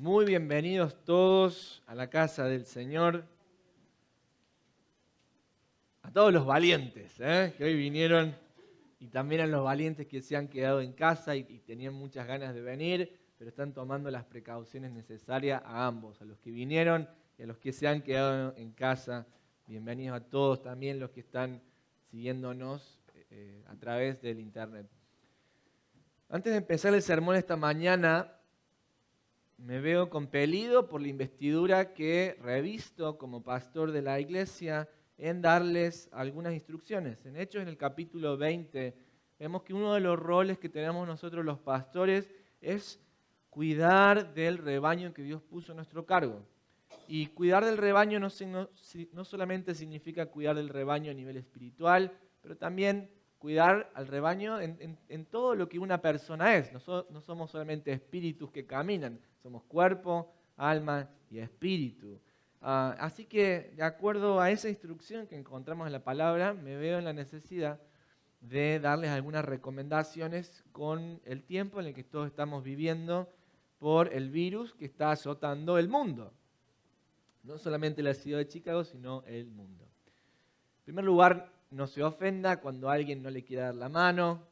Muy bienvenidos todos a la casa del Señor, a todos los valientes que hoy vinieron y también a los valientes que se han quedado en casa y tenían muchas ganas de venir, pero están tomando las precauciones necesarias a ambos, a los que vinieron y a los que se han quedado en casa. Bienvenidos a todos, también los que están siguiéndonos a través del internet. Antes de empezar el sermón esta mañana, me veo compelido por la investidura que revisto como pastor de la iglesia en darles algunas instrucciones. En Hechos, en el capítulo 20, vemos que uno de los roles que tenemos nosotros los pastores es cuidar del rebaño que Dios puso a nuestro cargo. Y cuidar del rebaño no solamente significa cuidar del rebaño a nivel espiritual, pero también cuidar al rebaño en todo lo que una persona es. No somos solamente espíritus que caminan, somos cuerpo, alma y espíritu. Así que, de acuerdo a esa instrucción que encontramos en la palabra, me veo en la necesidad de darles algunas recomendaciones con el tiempo en el que todos estamos viviendo por el virus que está azotando el mundo. No solamente la ciudad de Chicago, sino el mundo. En primer lugar, no se ofenda cuando alguien no le quiere dar la mano.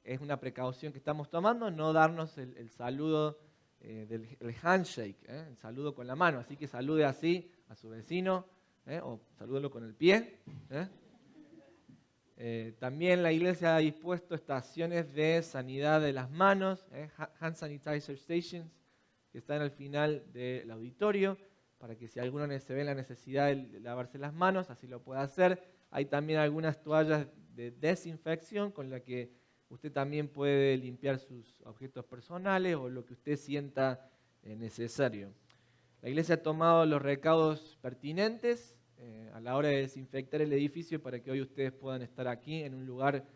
Es una precaución que estamos tomando, no darnos el saludo el handshake, el saludo con la mano. Así que salude así a su vecino o salúdelo con el pie. También la iglesia ha dispuesto estaciones de sanidad de las manos, hand sanitizer stations, que están al final del auditorio, para que si alguno se ve la necesidad de lavarse las manos, así lo pueda hacer. Hay también algunas toallas de desinfección con las que usted también puede limpiar sus objetos personales o lo que usted sienta necesario. La iglesia ha tomado los recaudos pertinentes a la hora de desinfectar el edificio para que hoy ustedes puedan estar aquí en un lugar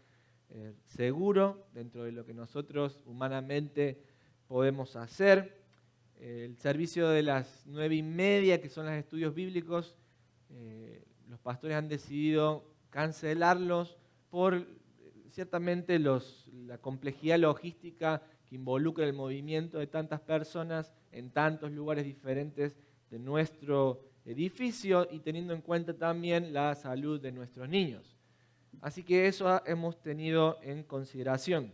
seguro dentro de lo que nosotros humanamente podemos hacer. El servicio de las 9:30, que son los estudios bíblicos, los pastores han decidido cancelarlos por ciertamente la complejidad logística que involucra el movimiento de tantas personas en tantos lugares diferentes de nuestro edificio y teniendo en cuenta también la salud de nuestros niños. Así que eso hemos tenido en consideración.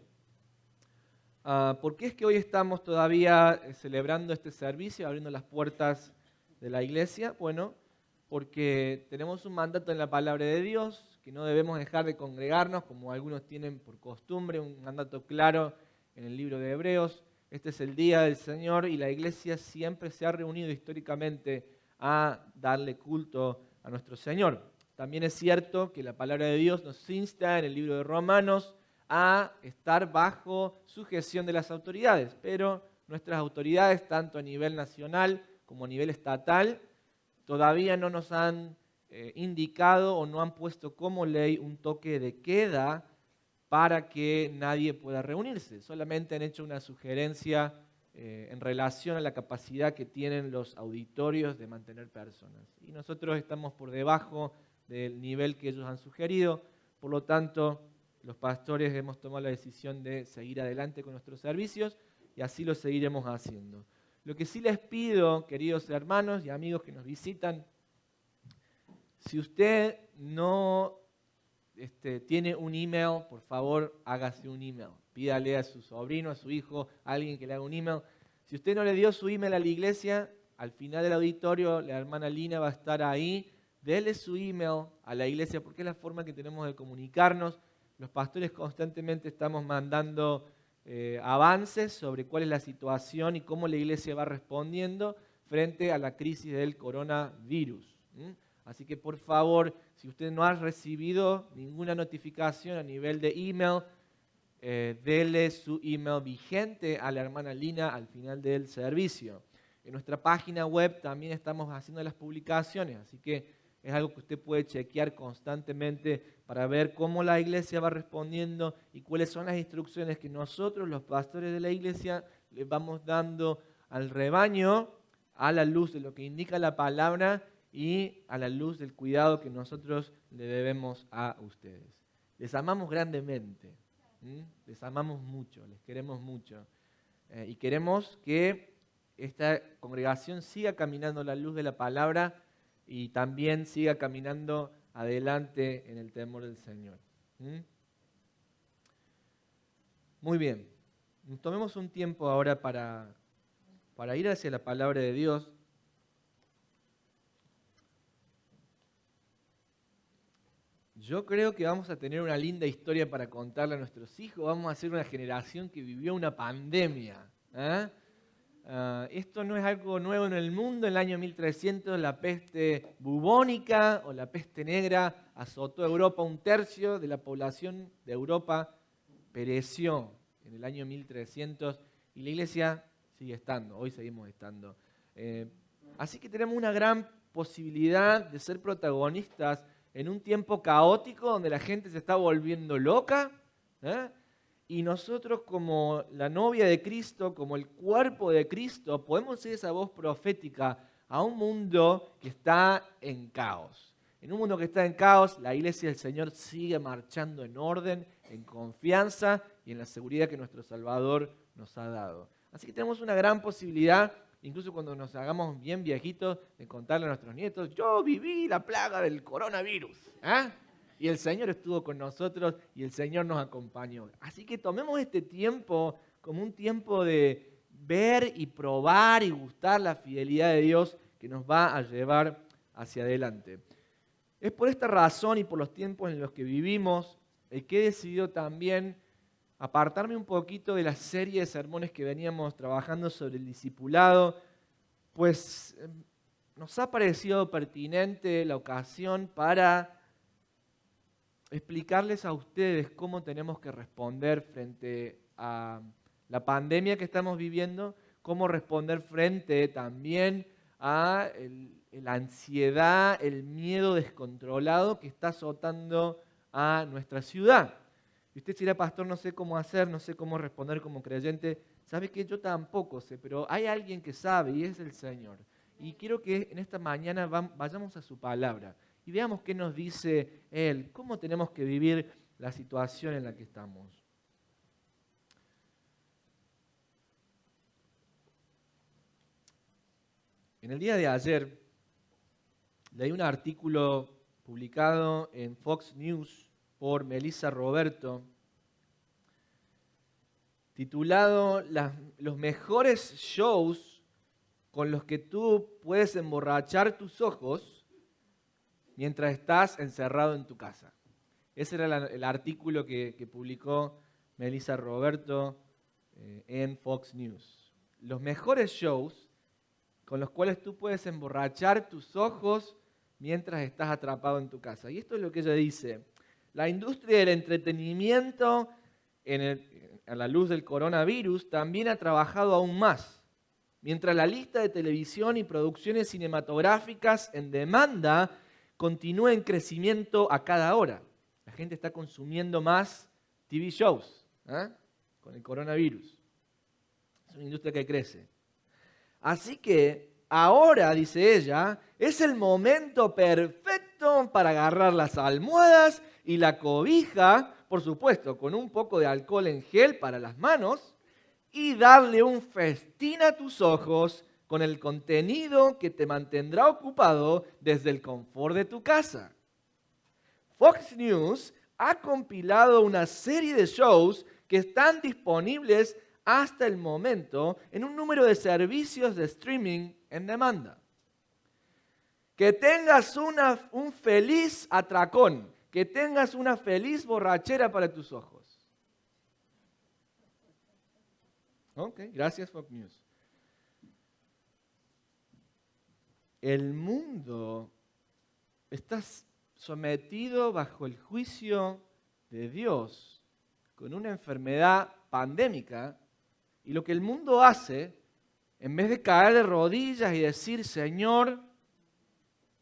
¿Por qué es que hoy estamos todavía celebrando este servicio, abriendo las puertas de la iglesia? Bueno, porque tenemos un mandato en la palabra de Dios, que no debemos dejar de congregarnos, como algunos tienen por costumbre, un mandato claro en el libro de Hebreos. Este es el día del Señor y la iglesia siempre se ha reunido históricamente a darle culto a nuestro Señor. También es cierto que la palabra de Dios nos insta en el libro de Romanos a estar bajo sujeción de las autoridades, pero nuestras autoridades, tanto a nivel nacional como a nivel estatal, todavía no nos han indicado o no han puesto como ley un toque de queda para que nadie pueda reunirse. Solamente han hecho una sugerencia en relación a la capacidad que tienen los auditorios de mantener personas. Y nosotros estamos por debajo del nivel que ellos han sugerido, por lo tanto, los pastores hemos tomado la decisión de seguir adelante con nuestros servicios y así lo seguiremos haciendo. Lo que sí les pido, queridos hermanos y amigos que nos visitan, si usted no tiene un email, por favor, hágase un email. Pídale a su sobrino, a su hijo, a alguien que le haga un email. Si usted no le dio su email a la iglesia, al final del auditorio, la hermana Lina va a estar ahí. Dele su email a la iglesia porque es la forma que tenemos de comunicarnos. Los pastores constantemente estamos mandando avances sobre cuál es la situación y cómo la iglesia va respondiendo frente a la crisis del coronavirus. Así que por favor, si usted no ha recibido ninguna notificación a nivel de email, dele su email vigente a la hermana Lina al final del servicio. En nuestra página web también estamos haciendo las publicaciones, así que es algo que usted puede chequear constantemente para ver cómo la iglesia va respondiendo y cuáles son las instrucciones que nosotros, los pastores de la iglesia, les vamos dando al rebaño a la luz de lo que indica la palabra y a la luz del cuidado que nosotros le debemos a ustedes. Les amamos grandemente, les amamos mucho, les queremos mucho. Y queremos que esta congregación siga caminando a la luz de la palabra y también siga caminando adelante en el temor del Señor. Muy bien. Tomemos un tiempo ahora para ir hacia la palabra de Dios. Yo creo que vamos a tener una linda historia para contarle a nuestros hijos. Vamos a ser una generación que vivió una pandemia. Esto no es algo nuevo en el mundo. En el año 1300 la peste bubónica o la peste negra azotó a Europa. 1/3 de la población de Europa pereció en el año 1300 y la iglesia sigue estando, hoy seguimos estando. Así que tenemos una gran posibilidad de ser protagonistas en un tiempo caótico donde la gente se está volviendo loca, y nosotros como la novia de Cristo, como el cuerpo de Cristo, podemos ser esa voz profética a un mundo que está en caos. En un mundo que está en caos, la iglesia del Señor sigue marchando en orden, en confianza y en la seguridad que nuestro Salvador nos ha dado. Así que tenemos una gran posibilidad, incluso cuando nos hagamos bien viejitos, de contarle a nuestros nietos: yo viví la plaga del coronavirus, y el Señor estuvo con nosotros y el Señor nos acompañó. Así que tomemos este tiempo como un tiempo de ver y probar y gustar la fidelidad de Dios que nos va a llevar hacia adelante. Es por esta razón y por los tiempos en los que vivimos que he decidido también apartarme un poquito de la serie de sermones que veníamos trabajando sobre el discipulado, pues nos ha parecido pertinente la ocasión para explicarles a ustedes cómo tenemos que responder frente a la pandemia que estamos viviendo, cómo responder frente también a la ansiedad, el miedo descontrolado que está azotando a nuestra ciudad. Y usted dirá: pastor, no sé cómo hacer, no sé cómo responder como creyente. ¿Sabe qué? Yo tampoco sé, pero hay alguien que sabe y es el Señor. Y quiero que en esta mañana vayamos a su palabra y veamos qué nos dice Él, cómo tenemos que vivir la situación en la que estamos. En el día de ayer leí un artículo publicado en Fox News por Melissa Roberto, titulado Los mejores shows con los que tú puedes emborrachar tus ojos mientras estás encerrado en tu casa. Ese era el artículo que publicó Melissa Roberto en Fox News. Los mejores shows con los cuales tú puedes emborrachar tus ojos mientras estás atrapado en tu casa. Y esto es lo que ella dice: la industria del entretenimiento a la luz del coronavirus también ha trabajado aún más. Mientras la lista de televisión y producciones cinematográficas en demanda continúa en crecimiento a cada hora. La gente está consumiendo más TV shows con el coronavirus. Es una industria que crece. Así que ahora, dice ella, es el momento perfecto para agarrar las almohadas y la cobija, por supuesto, con un poco de alcohol en gel para las manos, y darle un festín a tus ojos con el contenido que te mantendrá ocupado desde el confort de tu casa. Fox News ha compilado una serie de shows que están disponibles hasta el momento en un número de servicios de streaming en demanda. Que tengas un feliz atracón, que tengas una feliz borrachera para tus ojos. Ok, gracias Fox News. El mundo está sometido bajo el juicio de Dios con una enfermedad pandémica, y lo que el mundo hace, en vez de caer de rodillas y decir: Señor,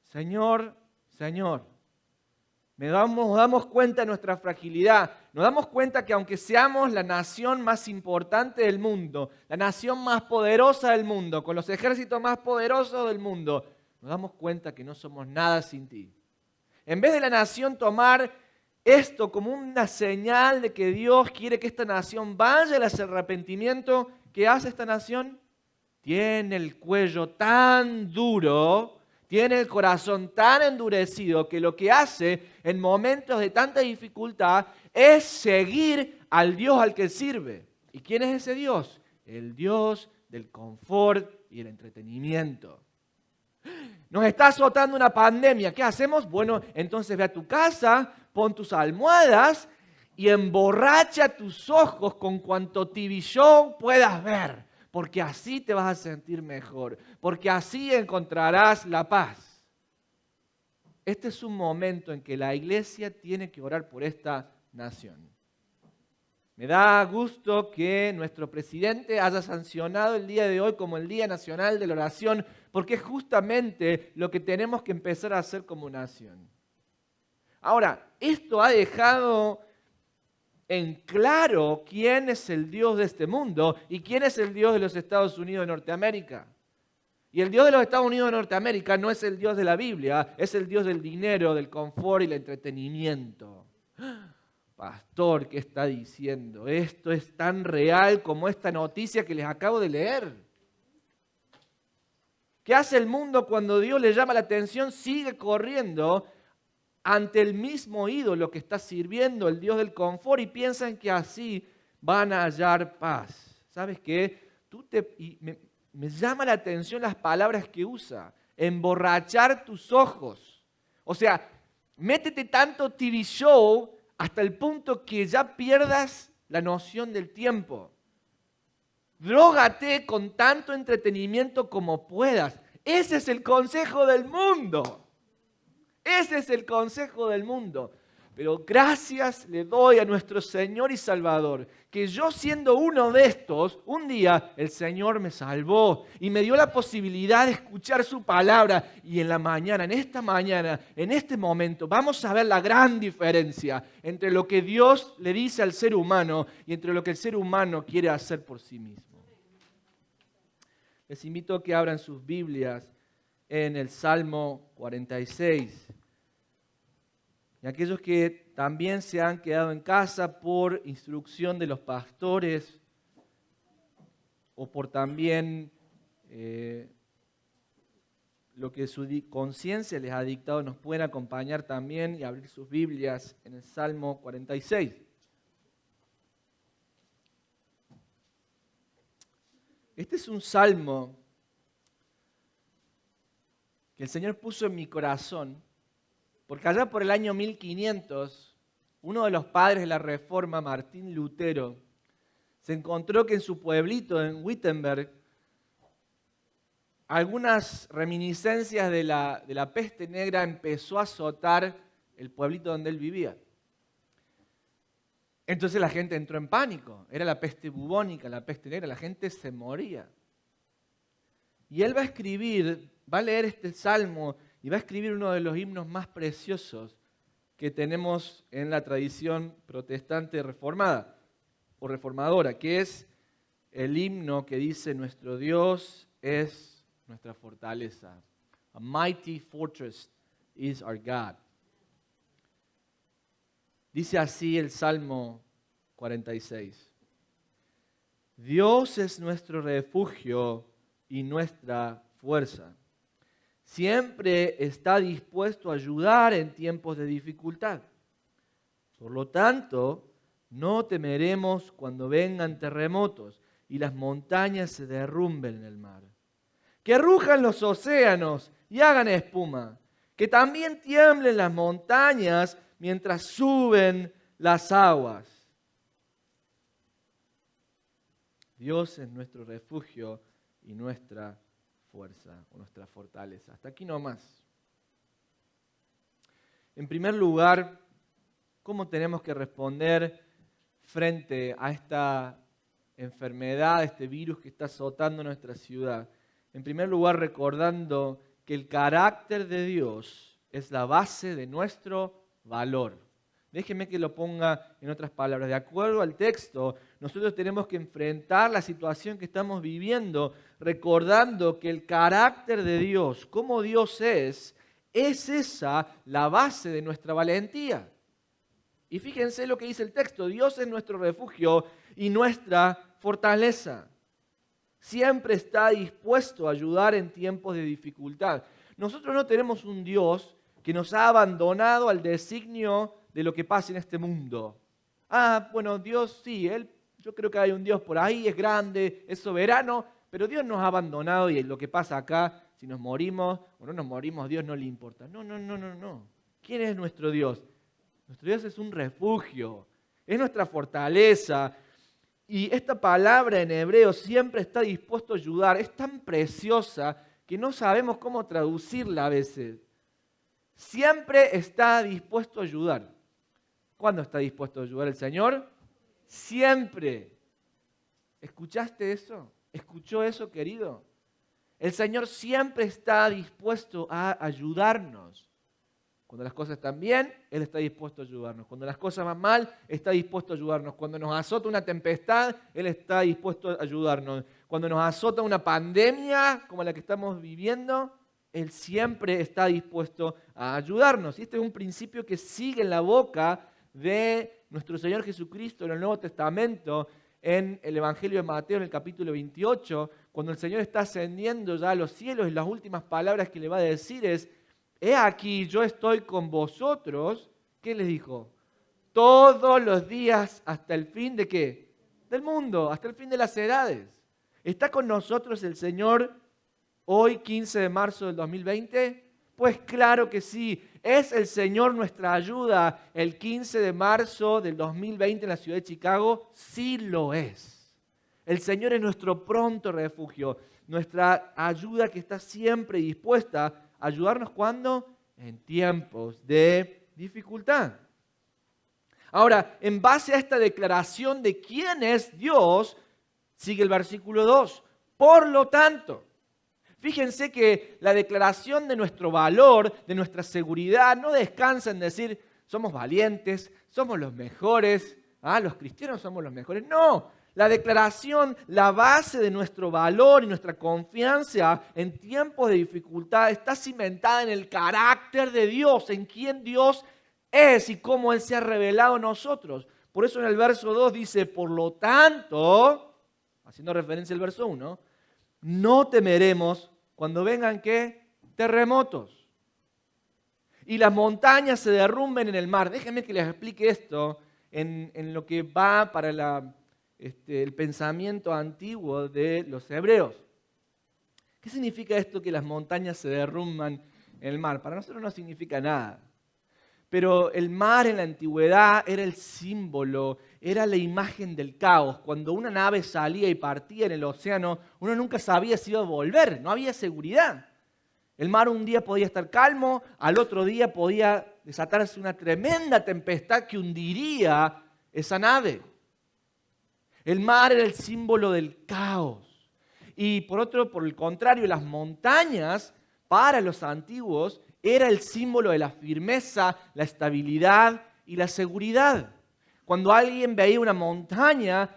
Señor, Señor, nos damos cuenta de nuestra fragilidad, nos damos cuenta que aunque seamos la nación más importante del mundo, la nación más poderosa del mundo, con los ejércitos más poderosos del mundo, nos damos cuenta que no somos nada sin ti. En vez de la nación tomar esto como una señal de que Dios quiere que esta nación vaya al arrepentimiento, ¿qué hace esta nación? Tiene el cuello tan duro, tiene el corazón tan endurecido que lo que hace en momentos de tanta dificultad es seguir al Dios al que sirve. ¿Y quién es ese Dios? El Dios del confort y el entretenimiento. Nos está azotando una pandemia. ¿Qué hacemos? Bueno, entonces ve a tu casa, pon tus almohadas y emborracha tus ojos con cuanto TV show puedas ver. Porque así te vas a sentir mejor. Porque así encontrarás la paz. Este es un momento en que la iglesia tiene que orar por esta nación. Me da gusto que nuestro presidente haya sancionado el día de hoy como el Día Nacional de la Oración, porque es justamente lo que tenemos que empezar a hacer como nación. Ahora, esto ha dejado en claro quién es el Dios de este mundo y quién es el Dios de los Estados Unidos de Norteamérica. Y el Dios de los Estados Unidos de Norteamérica no es el Dios de la Biblia, es el Dios del dinero, del confort y el entretenimiento. Pastor, ¿qué está diciendo? Esto es tan real como esta noticia que les acabo de leer. ¿Qué hace el mundo cuando Dios le llama la atención? Sigue corriendo ante el mismo ídolo que está sirviendo, el Dios del confort, y piensan que así van a hallar paz. ¿Sabes qué? Me llama la atención las palabras que usa. Emborrachar tus ojos. O sea, métete tanto TV show hasta el punto que ya pierdas la noción del tiempo. Drógate con tanto entretenimiento como puedas. Ese es el consejo del mundo. Ese es el consejo del mundo. Pero gracias le doy a nuestro Señor y Salvador, que yo siendo uno de estos, un día el Señor me salvó y me dio la posibilidad de escuchar su palabra. Y en la mañana, en esta mañana, en este momento, vamos a ver la gran diferencia entre lo que Dios le dice al ser humano y entre lo que el ser humano quiere hacer por sí mismo. Les invito a que abran sus Biblias en el Salmo 46. Y aquellos que también se han quedado en casa por instrucción de los pastores o por también lo que su conciencia les ha dictado, nos pueden acompañar también y abrir sus Biblias en el Salmo 46. Este es un salmo que el Señor puso en mi corazón, porque allá por el año 1500, uno de los padres de la Reforma, Martín Lutero, se encontró que en su pueblito, en Wittenberg, algunas reminiscencias de la peste negra empezó a azotar el pueblito donde él vivía. Entonces la gente entró en pánico. Era la peste bubónica, la peste negra, la gente se moría. Y él va a escribir, va a leer este salmo y va a escribir uno de los himnos más preciosos que tenemos en la tradición protestante reformada o reformadora, que es el himno que dice: nuestro Dios es nuestra fortaleza. A mighty fortress is our God. Dice así el Salmo 46. Dios es nuestro refugio y nuestra fuerza. Siempre está dispuesto a ayudar en tiempos de dificultad. Por lo tanto, no temeremos cuando vengan terremotos y las montañas se derrumben en el mar. Que rujan los océanos y hagan espuma. Que también tiemblen las montañas mientras suben las aguas. Dios es nuestro refugio y nuestra fuerza o nuestra fortaleza. Hasta aquí nomás. En primer lugar, ¿cómo tenemos que responder frente a esta enfermedad, este virus que está azotando nuestra ciudad? En primer lugar, recordando que el carácter de Dios es la base de nuestro valor. Déjeme que lo ponga en otras palabras. De acuerdo al texto, nosotros tenemos que enfrentar la situación que estamos viviendo recordando que el carácter de Dios, como Dios es esa la base de nuestra valentía. Y fíjense lo que dice el texto, Dios es nuestro refugio y nuestra fortaleza. Siempre está dispuesto a ayudar en tiempos de dificultad. Nosotros no tenemos un Dios que nos ha abandonado al designio de lo que pasa en este mundo. Bueno, Dios sí, yo creo que hay un Dios por ahí, es grande, es soberano, pero Dios nos ha abandonado y lo que pasa acá, si nos morimos o no nos morimos, a Dios no le importa. No. ¿Quién es nuestro Dios? Nuestro Dios es un refugio, es nuestra fortaleza. Y esta palabra en hebreo siempre está dispuesto a ayudar. Es tan preciosa que no sabemos cómo traducirla a veces. Siempre está dispuesto a ayudar. ¿Cuándo está dispuesto a ayudar el Señor? Siempre. ¿Escuchaste eso? ¿Escuchó eso, querido? El Señor siempre está dispuesto a ayudarnos. Cuando las cosas están bien, Él está dispuesto a ayudarnos. Cuando las cosas van mal, está dispuesto a ayudarnos. Cuando nos azota una tempestad, Él está dispuesto a ayudarnos. Cuando nos azota una pandemia como la que estamos viviendo, Él siempre está dispuesto a ayudarnos. Y este es un principio que sigue en la boca de nuestro Señor Jesucristo en el Nuevo Testamento, en el Evangelio de Mateo, en el capítulo 28, cuando el Señor está ascendiendo ya a los cielos y las últimas palabras que le va a decir es: he aquí, yo estoy con vosotros, ¿qué les dijo? Todos los días hasta el fin ¿de qué? Del mundo, hasta el fin de las edades. ¿Está con nosotros el Señor hoy, 15 de marzo del 2020? Pues claro que sí. ¿Es el Señor nuestra ayuda el 15 de marzo del 2020 en la ciudad de Chicago? Sí lo es. El Señor es nuestro pronto refugio, nuestra ayuda que está siempre dispuesta ayudarnos cuando en tiempos de dificultad. Ahora, en base a esta declaración de quién es Dios, sigue el versículo 2. Por lo tanto, fíjense que la declaración de nuestro valor, de nuestra seguridad, no descansa en decir somos valientes, somos los mejores, los cristianos somos los mejores. No. La declaración, la base de nuestro valor y nuestra confianza en tiempos de dificultad está cimentada en el carácter de Dios, en quién Dios es y cómo Él se ha revelado a nosotros. Por eso en el verso 2 dice, por lo tanto, haciendo referencia al verso 1, no temeremos cuando vengan ¿qué? Terremotos y las montañas se derrumben en el mar. Déjenme que les explique esto en lo que va para el pensamiento antiguo de los hebreos. ¿Qué significa esto que las montañas se derrumban en el mar? Para nosotros no significa nada. Pero el mar en la antigüedad era el símbolo, era la imagen del caos. Cuando una nave salía y partía en el océano, uno nunca sabía si iba a volver, no había seguridad. El mar un día podía estar calmo, al otro día podía desatarse una tremenda tempestad que hundiría esa nave. El mar era el símbolo del caos. Y por el contrario, las montañas para los antiguos era el símbolo de la firmeza, la estabilidad y la seguridad. Cuando alguien veía una montaña,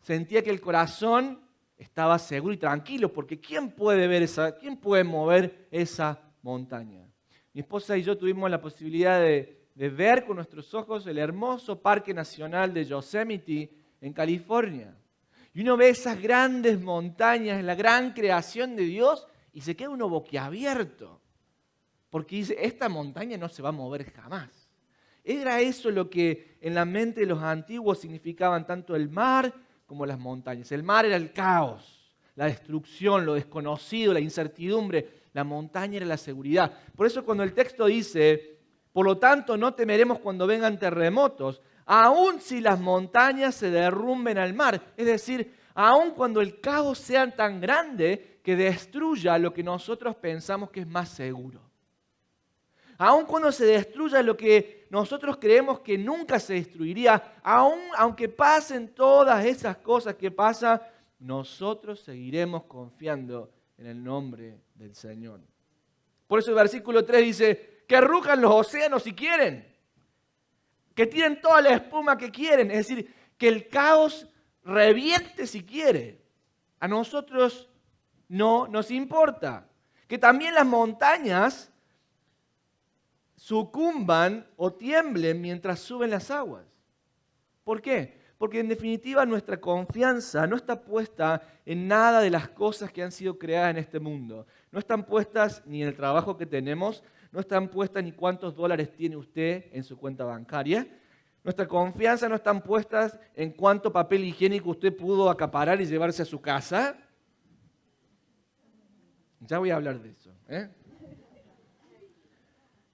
sentía que el corazón estaba seguro y tranquilo, porque ¿quién puede mover esa montaña? Mi esposa y yo tuvimos la posibilidad de ver con nuestros ojos el hermoso Parque Nacional de Yosemite en California. Y uno ve esas grandes montañas, la gran creación de Dios, y se queda uno boquiabierto. Porque dice, esta montaña no se va a mover jamás. Era eso lo que en la mente de los antiguos significaban tanto el mar como las montañas. El mar era el caos, la destrucción, lo desconocido, la incertidumbre. La montaña era la seguridad. Por eso cuando el texto dice, por lo tanto no temeremos cuando vengan terremotos, aun si las montañas se derrumben al mar. Es decir, aun cuando el caos sea tan grande que destruya lo que nosotros pensamos que es más seguro. Aun cuando se destruya lo que nosotros creemos que nunca se destruiría, aunque pasen todas esas cosas que pasan, nosotros seguiremos confiando en el nombre del Señor. Por eso el versículo 3 dice, que rujan los océanos si quieren, que tiren toda la espuma que quieren, es decir, que el caos reviente si quiere. A nosotros no nos importa. Que también las montañas sucumban o tiemblen mientras suben las aguas. ¿Por qué? Porque en definitiva nuestra confianza no está puesta en nada de las cosas que han sido creadas en este mundo. No están puestas ni en el trabajo que tenemos, no están puestas ni cuántos dólares tiene usted en su cuenta bancaria. Nuestra confianza no está puesta en cuánto papel higiénico usted pudo acaparar y llevarse a su casa. Ya voy a hablar de eso.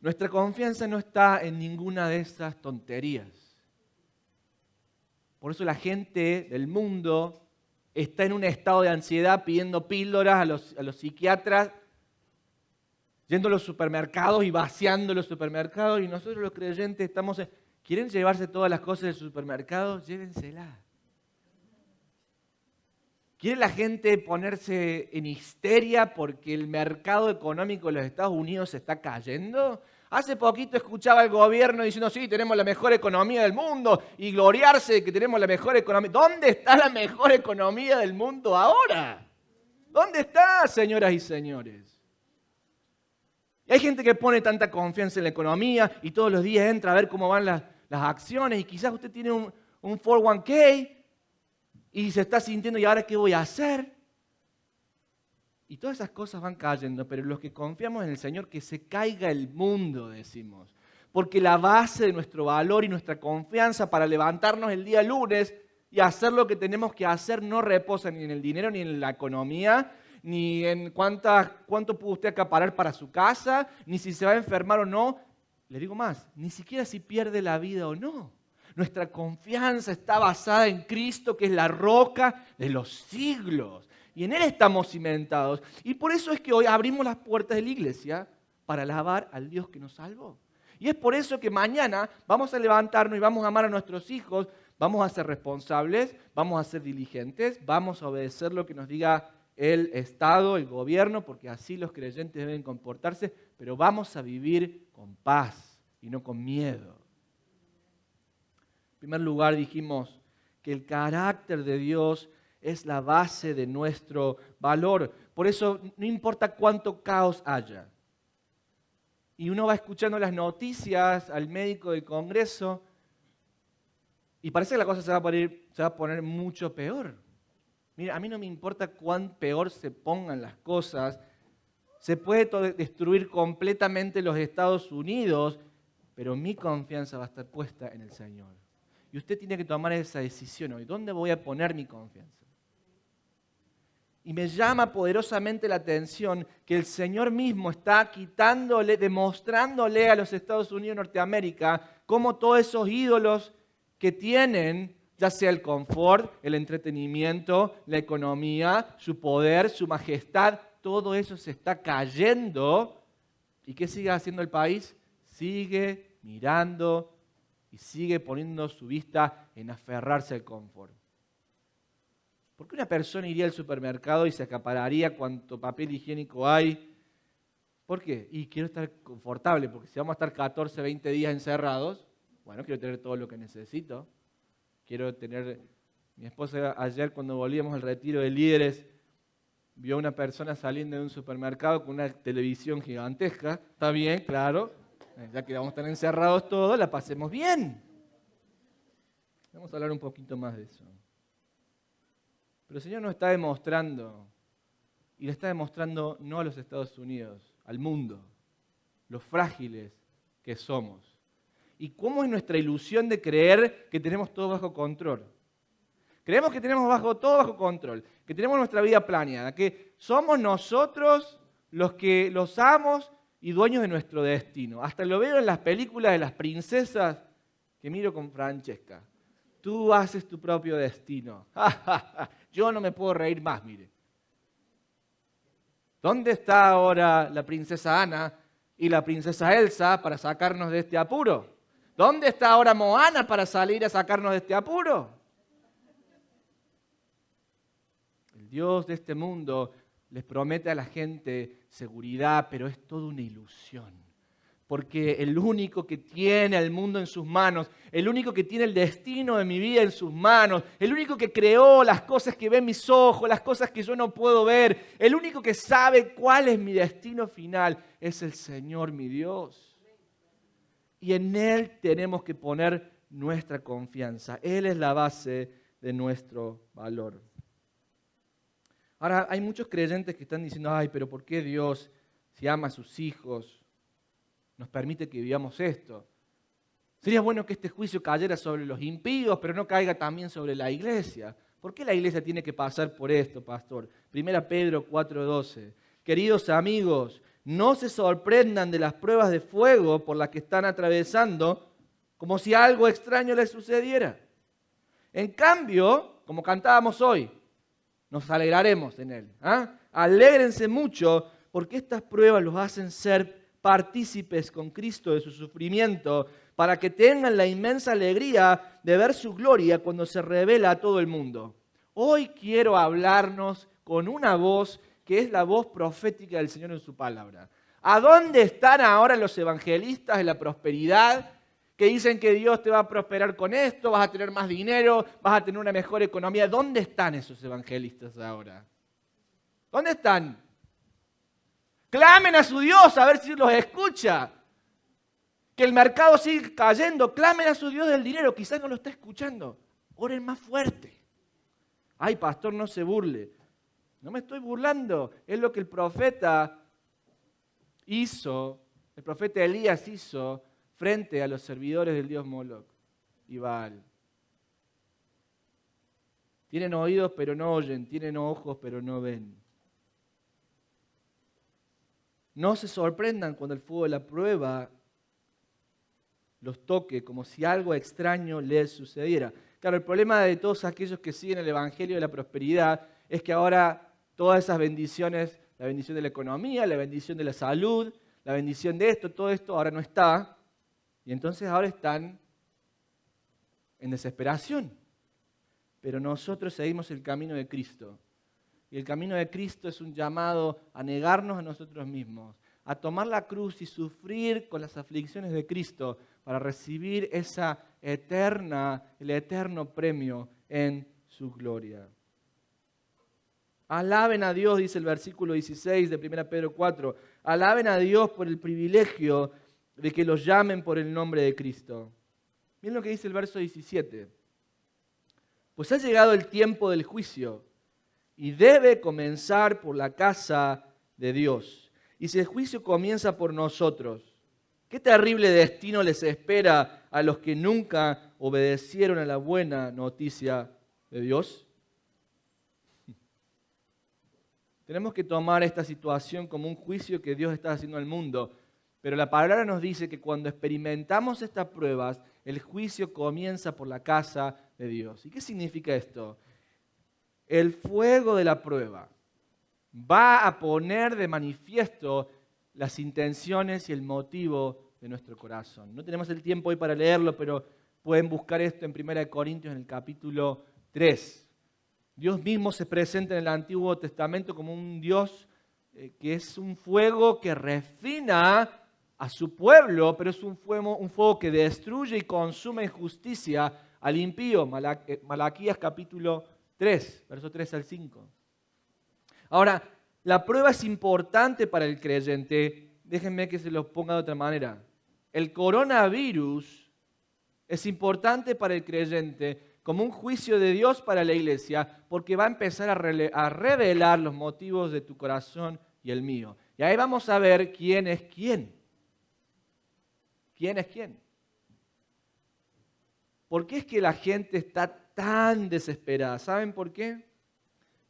Nuestra confianza no está en ninguna de esas tonterías. Por eso la gente del mundo está en un estado de ansiedad pidiendo píldoras a los psiquiatras, yendo a los supermercados y vaciando los supermercados, y nosotros los creyentes ¿quieren llevarse todas las cosas del supermercado? Llévenselas. ¿Quiere la gente ponerse en histeria porque el mercado económico de los Estados Unidos se está cayendo? Hace poquito escuchaba al gobierno diciendo, sí, tenemos la mejor economía del mundo y gloriarse de que tenemos la mejor economía. ¿Dónde está la mejor economía del mundo ahora? ¿Dónde está, señoras y señores? Y hay gente que pone tanta confianza en la economía y todos los días entra a ver cómo van las acciones y quizás usted tiene un 401k y se está sintiendo, ¿y ahora qué voy a hacer? Y todas esas cosas van cayendo, pero los que confiamos en el Señor, que se caiga el mundo, decimos. Porque la base de nuestro valor y nuestra confianza para levantarnos el día lunes y hacer lo que tenemos que hacer no reposa ni en el dinero, ni en la economía, ni en cuánto pudo usted acaparar para su casa, ni si se va a enfermar o no. Le digo más, ni siquiera si pierde la vida o no. Nuestra confianza está basada en Cristo, que es la roca de los siglos. Y en Él estamos cimentados. Y por eso es que hoy abrimos las puertas de la iglesia para alabar al Dios que nos salvó. Y es por eso que mañana vamos a levantarnos y vamos a amar a nuestros hijos, vamos a ser responsables, vamos a ser diligentes, vamos a obedecer lo que nos diga el Estado, el gobierno, porque así los creyentes deben comportarse, pero vamos a vivir con paz y no con miedo. En primer lugar dijimos que el carácter de Dios es la base de nuestro valor. Por eso no importa cuánto caos haya. Y uno va escuchando las noticias al médico del Congreso y parece que la cosa se va a poner mucho peor. Mira, a mí no me importa cuán peor se pongan las cosas. Se puede destruir completamente los Estados Unidos, pero mi confianza va a estar puesta en el Señor. Y usted tiene que tomar esa decisión hoy. ¿Dónde voy a poner mi confianza? Y me llama poderosamente la atención que el Señor mismo está demostrándole a los Estados Unidos de Norteamérica cómo todos esos ídolos que tienen, ya sea el confort, el entretenimiento, la economía, su poder, su majestad, todo eso se está cayendo. ¿Y qué sigue haciendo el país? Sigue mirando y sigue poniendo su vista en aferrarse al confort. ¿Por qué una persona iría al supermercado y se acapararía cuánto papel higiénico hay? ¿Por qué? Y quiero estar confortable, porque si vamos a estar 14, 20 días encerrados, bueno, quiero tener todo lo que necesito. Mi esposa ayer cuando volvíamos al retiro de líderes, vio a una persona saliendo de un supermercado con una televisión gigantesca. Está bien, claro. Ya que vamos a estar encerrados todos, la pasemos bien. Vamos a hablar un poquito más de eso. Pero el Señor nos está demostrando, y le está demostrando no a los Estados Unidos, al mundo, lo frágiles que somos. Y cómo es nuestra ilusión de creer que tenemos todo bajo control. Creemos que tenemos todo bajo control, que tenemos nuestra vida planeada, que somos nosotros los amos y dueños de nuestro destino. Hasta lo veo en las películas de las princesas que miro con Francesca. Tú haces tu propio destino. Yo no me puedo reír más, mire. ¿Dónde está ahora la princesa Ana y la princesa Elsa para sacarnos de este apuro? ¿Dónde está ahora Moana para salir a sacarnos de este apuro? El Dios de este mundo les promete a la gente seguridad, pero es toda una ilusión. Porque el único que tiene al mundo en sus manos, el único que tiene el destino de mi vida en sus manos, el único que creó las cosas que ven mis ojos, las cosas que yo no puedo ver, el único que sabe cuál es mi destino final, es el Señor mi Dios. y en Él tenemos que poner nuestra confianza. Él es la base de nuestro valor. Ahora, hay muchos creyentes que están diciendo, ay, pero ¿por qué Dios, si ama a sus hijos, nos permite que vivamos esto? Sería bueno que este juicio cayera sobre los impíos, pero no caiga también sobre la iglesia. ¿Por qué la iglesia tiene que pasar por esto, pastor? 1 Pedro 4:12. Queridos amigos, no se sorprendan de las pruebas de fuego por las que están atravesando, como si algo extraño les sucediera. En cambio, como cantábamos hoy, nos alegraremos en Él. Alégrense mucho porque estas pruebas los hacen ser partícipes con Cristo de su sufrimiento, para que tengan la inmensa alegría de ver su gloria cuando se revela a todo el mundo. Hoy quiero hablarnos con una voz que es la voz profética del Señor en su palabra. ¿A dónde están ahora los evangelistas de la prosperidad que dicen que Dios te va a prosperar con esto, vas a tener más dinero, vas a tener una mejor economía? ¿Dónde están esos evangelistas ahora? ¿Dónde están? Clamen a su Dios a ver si los escucha. Que el mercado sigue cayendo, clamen a su Dios del dinero, quizás no lo está escuchando. Oren más fuerte. Ay, pastor, no se burle. No me estoy burlando, es lo que el profeta hizo, el profeta Elías hizo frente a los servidores del dios Moloch y Baal. Tienen oídos pero no oyen, tienen ojos pero no ven. No se sorprendan cuando el fuego de la prueba los toque como si algo extraño les sucediera. Claro, el problema de todos aquellos que siguen el Evangelio de la prosperidad es que ahora todas esas bendiciones, la bendición de la economía, la bendición de la salud, la bendición de esto, todo esto ahora no está. Y entonces ahora están en desesperación. Pero nosotros seguimos el camino de Cristo. Y el camino de Cristo es un llamado a negarnos a nosotros mismos, a tomar la cruz y sufrir con las aflicciones de Cristo para recibir el eterno premio en su gloria. Alaben a Dios, dice el versículo 16 de 1 Pedro 4. Alaben a Dios por el privilegio de que los llamen por el nombre de Cristo. Miren lo que dice el verso 17. Pues ha llegado el tiempo del juicio y debe comenzar por la casa de Dios. Y si el juicio comienza por nosotros, ¿qué terrible destino les espera a los que nunca obedecieron a la buena noticia de Dios? Tenemos que tomar esta situación como un juicio que Dios está haciendo al mundo. Pero la palabra nos dice que cuando experimentamos estas pruebas, el juicio comienza por la casa de Dios. ¿Y qué significa esto? El fuego de la prueba va a poner de manifiesto las intenciones y el motivo de nuestro corazón. No tenemos el tiempo hoy para leerlo, pero pueden buscar esto en 1 Corintios en el capítulo 3. Dios mismo se presenta en el Antiguo Testamento como un Dios que es un fuego que refina a su pueblo, pero es un fuego que destruye y consume injusticia al impío. Malaquías capítulo 3, versos 3 al 5. Ahora, la prueba es importante para el creyente. Déjenme que se los ponga de otra manera. El coronavirus es importante para el creyente como un juicio de Dios para la iglesia, porque va a empezar a revelar los motivos de tu corazón y el mío. Y ahí vamos a ver quién es quién. ¿Quién es quién? ¿Por qué es que la gente está tan desesperada? ¿Saben por qué?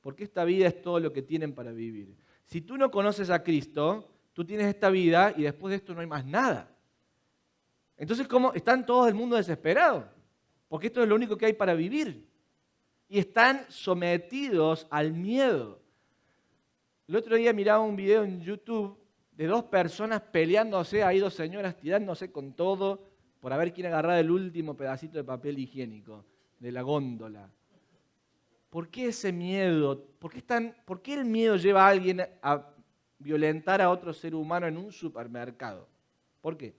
Porque esta vida es todo lo que tienen para vivir. Si tú no conoces a Cristo, tú tienes esta vida y después de esto no hay más nada. Entonces, ¿cómo están todo el mundo desesperado? Porque esto es lo único que hay para vivir. Y están sometidos al miedo. El otro día miraba un video en YouTube de dos personas peleándose, hay dos señoras tirándose con todo por a ver quién agarraba el último pedacito de papel higiénico de la góndola. ¿Por qué ese miedo? ¿Por qué el miedo lleva a alguien a violentar a otro ser humano en un supermercado? ¿Por qué?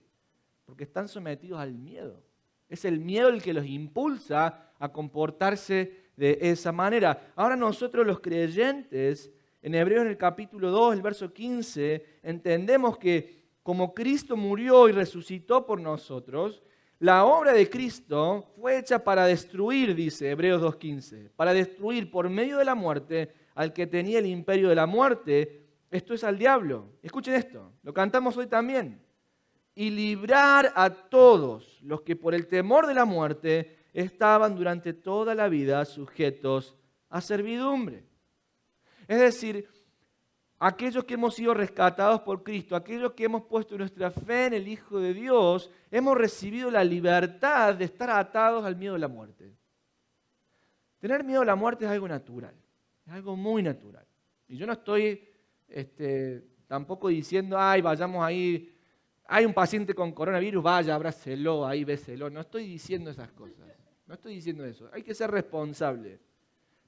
Porque están sometidos al miedo. Es el miedo el que los impulsa a comportarse de esa manera. Ahora nosotros los creyentes, en Hebreos en el capítulo 2, el verso 15, entendemos que como Cristo murió y resucitó por nosotros, la obra de Cristo fue hecha para destruir, dice Hebreos 2:15, para destruir por medio de la muerte al que tenía el imperio de la muerte, esto es al diablo. Escuchen esto, lo cantamos hoy también. Y librar a todos los que por el temor de la muerte estaban durante toda la vida sujetos a servidumbre. Es decir, aquellos que hemos sido rescatados por Cristo, aquellos que hemos puesto nuestra fe en el Hijo de Dios, hemos recibido la libertad de estar atados al miedo de la muerte. Tener miedo a la muerte es algo natural, es algo muy natural. Y yo no estoy tampoco diciendo, ay, vayamos ahí, hay un paciente con coronavirus, vaya, abrácelo, ahí béselo. No estoy diciendo esas cosas, no estoy diciendo eso. Hay que ser responsable.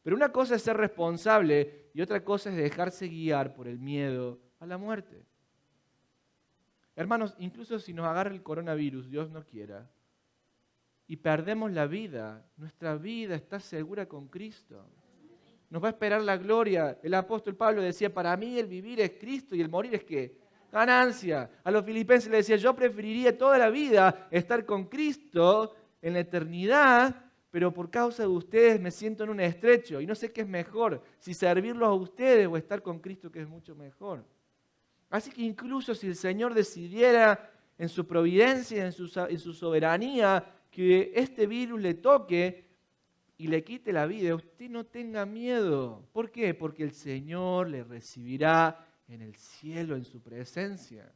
Pero una cosa es ser responsable y otra cosa es dejarse guiar por el miedo a la muerte. Hermanos, incluso si nos agarra el coronavirus, Dios no quiera, y perdemos la vida, nuestra vida está segura con Cristo. Nos va a esperar la gloria. El apóstol Pablo decía, para mí el vivir es Cristo y el morir es ¿qué? Ganancia. A los filipenses le decía, yo preferiría toda la vida estar con Cristo en la eternidad, pero por causa de ustedes me siento en un estrecho y no sé qué es mejor, si servirlos a ustedes o estar con Cristo, que es mucho mejor. Así que incluso si el Señor decidiera en su providencia, en su soberanía, que este virus le toque y le quite la vida, usted no tenga miedo. ¿Por qué? Porque el Señor le recibirá en el cielo, en su presencia.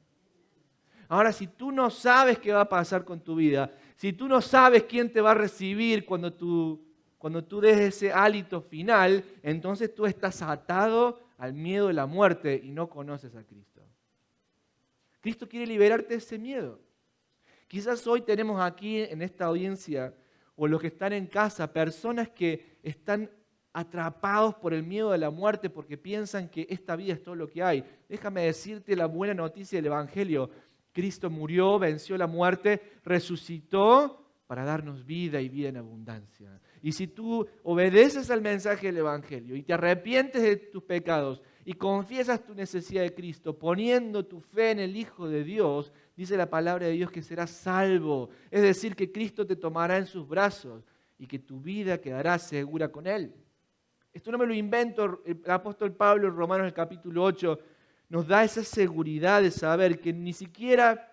Ahora, si tú no sabes qué va a pasar con tu vida, si tú no sabes quién te va a recibir cuando tú des ese hálito final, entonces tú estás atado al miedo de la muerte y no conoces a Cristo. Cristo quiere liberarte de ese miedo. Quizás hoy tenemos aquí en esta audiencia o los que están en casa personas que están atrapados por el miedo de la muerte porque piensan que esta vida es todo lo que hay. Déjame decirte la buena noticia del Evangelio. Cristo murió, venció la muerte, resucitó para darnos vida y vida en abundancia. Y si tú obedeces al mensaje del Evangelio y te arrepientes de tus pecados y confiesas tu necesidad de Cristo, poniendo tu fe en el Hijo de Dios, dice la palabra de Dios que serás salvo. Es decir, que Cristo te tomará en sus brazos y que tu vida quedará segura con Él. Esto no me lo invento, el apóstol Pablo en Romanos el capítulo 8 nos da esa seguridad de saber que ni siquiera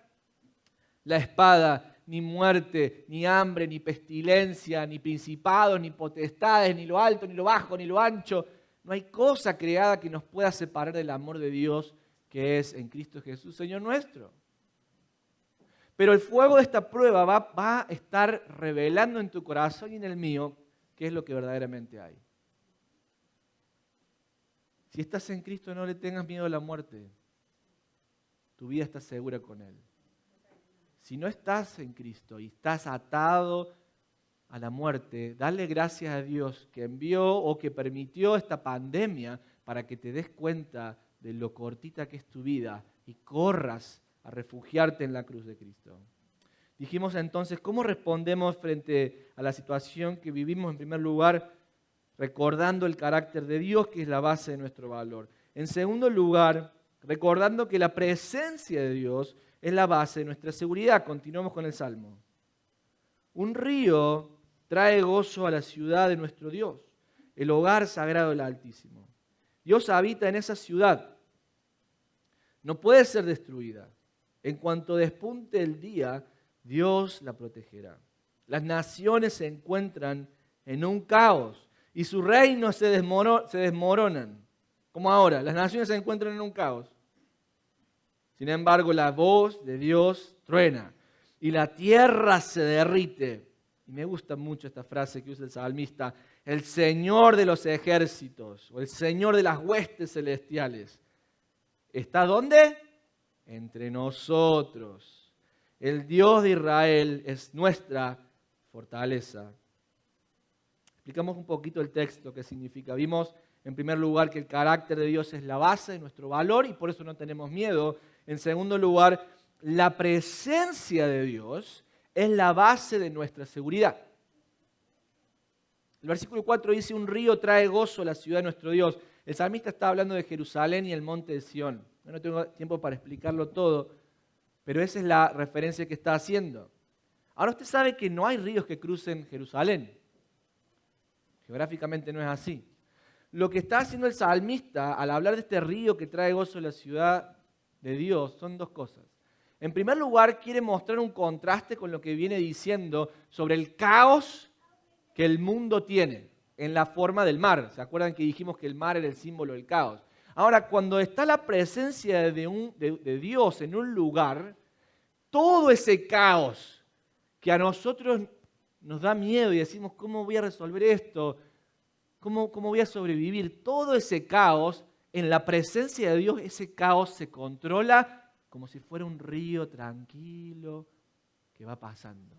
la espada, ni muerte, ni hambre, ni pestilencia, ni principados, ni potestades, ni lo alto, ni lo bajo, ni lo ancho, no hay cosa creada que nos pueda separar del amor de Dios que es en Cristo Jesús, Señor nuestro. Pero el fuego de esta prueba va a estar revelando en tu corazón y en el mío qué es lo que verdaderamente hay. Si estás en Cristo, no le tengas miedo a la muerte. Tu vida está segura con Él. Si no estás en Cristo y estás atado a la muerte, dale gracias a Dios que envió o que permitió esta pandemia para que te des cuenta de lo cortita que es tu vida y corras a refugiarte en la cruz de Cristo. Dijimos entonces, ¿cómo respondemos frente a la situación que vivimos? En primer lugar, recordando el carácter de Dios, que es la base de nuestro valor. En segundo lugar, recordando que la presencia de Dios es la base de nuestra seguridad. Continuamos con el Salmo. Un río trae gozo a la ciudad de nuestro Dios, el hogar sagrado del Altísimo. Dios habita en esa ciudad. No puede ser destruida. En cuanto despunte el día, Dios la protegerá. Las naciones se encuentran en un caos y sus reinos se desmoronan. Como ahora, las naciones se encuentran en un caos. Sin embargo, la voz de Dios truena y la tierra se derrite. Y me gusta mucho esta frase que usa el salmista, el Señor de los ejércitos o el Señor de las huestes celestiales. ¿Está dónde? Entre nosotros. El Dios de Israel es nuestra fortaleza. Explicamos un poquito el texto, qué significa. Vimos en primer lugar que el carácter de Dios es la base de nuestro valor y por eso no tenemos miedo. En segundo lugar, la presencia de Dios es la base de nuestra seguridad. El versículo 4 dice, un río trae gozo a la ciudad de nuestro Dios. El salmista está hablando de Jerusalén y el monte de Sión. No tengo tiempo para explicarlo todo, pero esa es la referencia que está haciendo. Ahora usted sabe que no hay ríos que crucen Jerusalén. Geográficamente no es así. Lo que está haciendo el salmista al hablar de este río que trae gozo a la ciudad de Dios son dos cosas. En primer lugar, quiere mostrar un contraste con lo que viene diciendo sobre el caos que el mundo tiene en la forma del mar. ¿Se acuerdan que dijimos que el mar era el símbolo del caos? Ahora, cuando está la presencia de Dios en un lugar, todo ese caos que a nosotros nos da miedo y decimos, ¿cómo voy a resolver esto? ¿Cómo voy a sobrevivir? Todo ese caos, en la presencia de Dios, ese caos se controla como si fuera un río tranquilo que va pasando.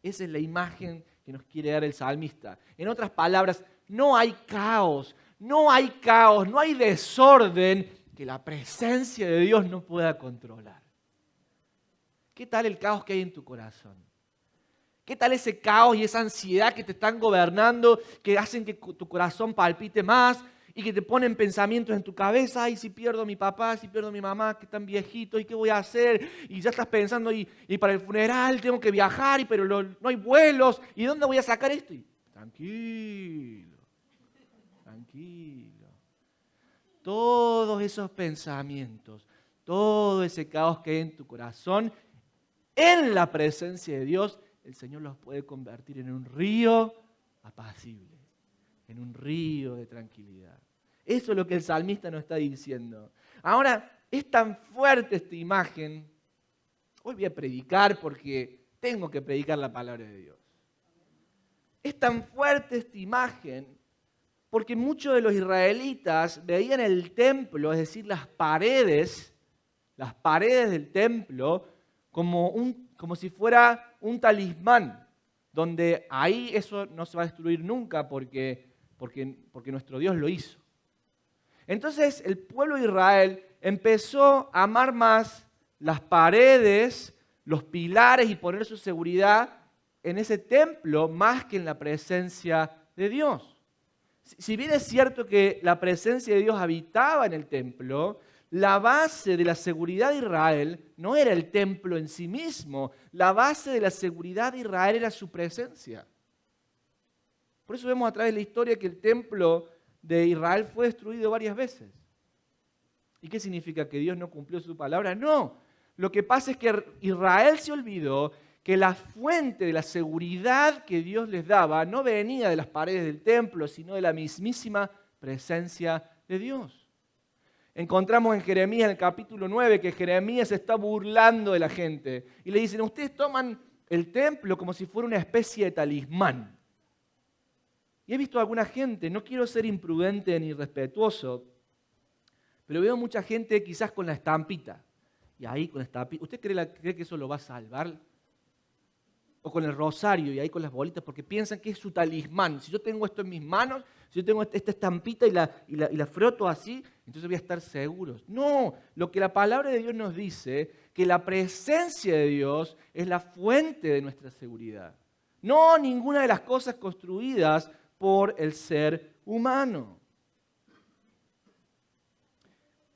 Esa es la imagen que nos quiere dar el salmista. En otras palabras, no hay caos, no hay desorden que la presencia de Dios no pueda controlar. ¿Qué tal el caos que hay en tu corazón? ¿Qué tal ese caos y esa ansiedad que te están gobernando, que hacen que tu corazón palpite más y que te ponen pensamientos en tu cabeza? Ay, si pierdo a mi papá, si pierdo a mi mamá, que están viejitos, ¿y qué voy a hacer? Y ya estás pensando, y para el funeral tengo que viajar, pero no hay vuelos, ¿y dónde voy a sacar esto? Y, tranquilo. Todos esos pensamientos, todo ese caos que hay en tu corazón, en la presencia de Dios, el Señor los puede convertir en un río apacible, en un río de tranquilidad. Eso es lo que el salmista nos está diciendo. Ahora, es tan fuerte esta imagen. Hoy voy a predicar porque tengo que predicar la palabra de Dios. Es tan fuerte esta imagen porque muchos de los israelitas veían el templo, es decir, las paredes del templo, como si fuera un talismán, donde ahí eso no se va a destruir nunca porque nuestro Dios lo hizo. Entonces el pueblo de Israel empezó a amar más las paredes, los pilares y poner su seguridad en ese templo más que en la presencia de Dios. Si bien es cierto que la presencia de Dios habitaba en el templo, la base de la seguridad de Israel no era el templo en sí mismo. La base de la seguridad de Israel era su presencia. Por eso vemos a través de la historia que el templo de Israel fue destruido varias veces. ¿Y qué significa? ¿Que Dios no cumplió su palabra? No. Lo que pasa es que Israel se olvidó que la fuente de la seguridad que Dios les daba no venía de las paredes del templo, sino de la mismísima presencia de Dios. Encontramos en Jeremías, en el capítulo 9, que Jeremías se está burlando de la gente. Y le dicen, ustedes toman el templo como si fuera una especie de talismán. Y he visto a alguna gente, no quiero ser imprudente ni irrespetuoso, pero veo mucha gente quizás con la estampita. Y ahí con la estampita, ¿usted cree que eso lo va a salvar? O con el rosario y ahí con las bolitas, porque piensan que es su talismán. Si yo tengo esto en mis manos, si yo tengo esta estampita y la froto así, entonces voy a estar seguros. No, lo que la palabra de Dios nos dice, que la presencia de Dios es la fuente de nuestra seguridad. No ninguna de las cosas construidas por el ser humano.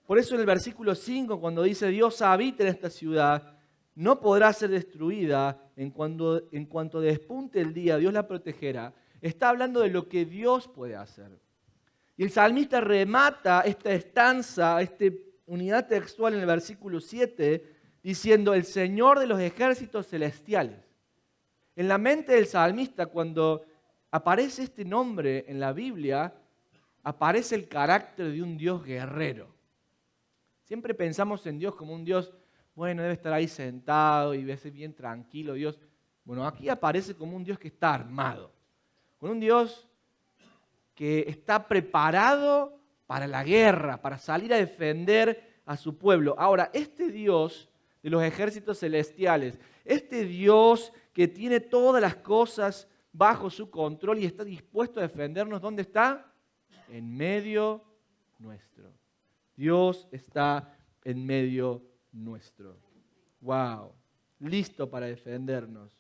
Por eso en el versículo 5, cuando dice Dios habita en esta ciudad, no podrá ser destruida en cuanto despunte el día, Dios la protegerá. Está hablando de lo que Dios puede hacer. Y el salmista remata esta estanza, esta unidad textual en el versículo 7, diciendo, el Señor de los ejércitos celestiales. En la mente del salmista, cuando aparece este nombre en la Biblia, aparece el carácter de un Dios guerrero. Siempre pensamos en Dios como un Dios, bueno, debe estar ahí sentado y debe ser bien tranquilo Dios. Bueno, aquí aparece como un Dios que está armado, con un Dios que está preparado para la guerra, para salir a defender a su pueblo. Ahora, este Dios de los ejércitos celestiales, este Dios que tiene todas las cosas bajo su control y está dispuesto a defendernos, ¿dónde está? En medio nuestro. Dios está en medio nuestro. ¡Wow! Listo para defendernos.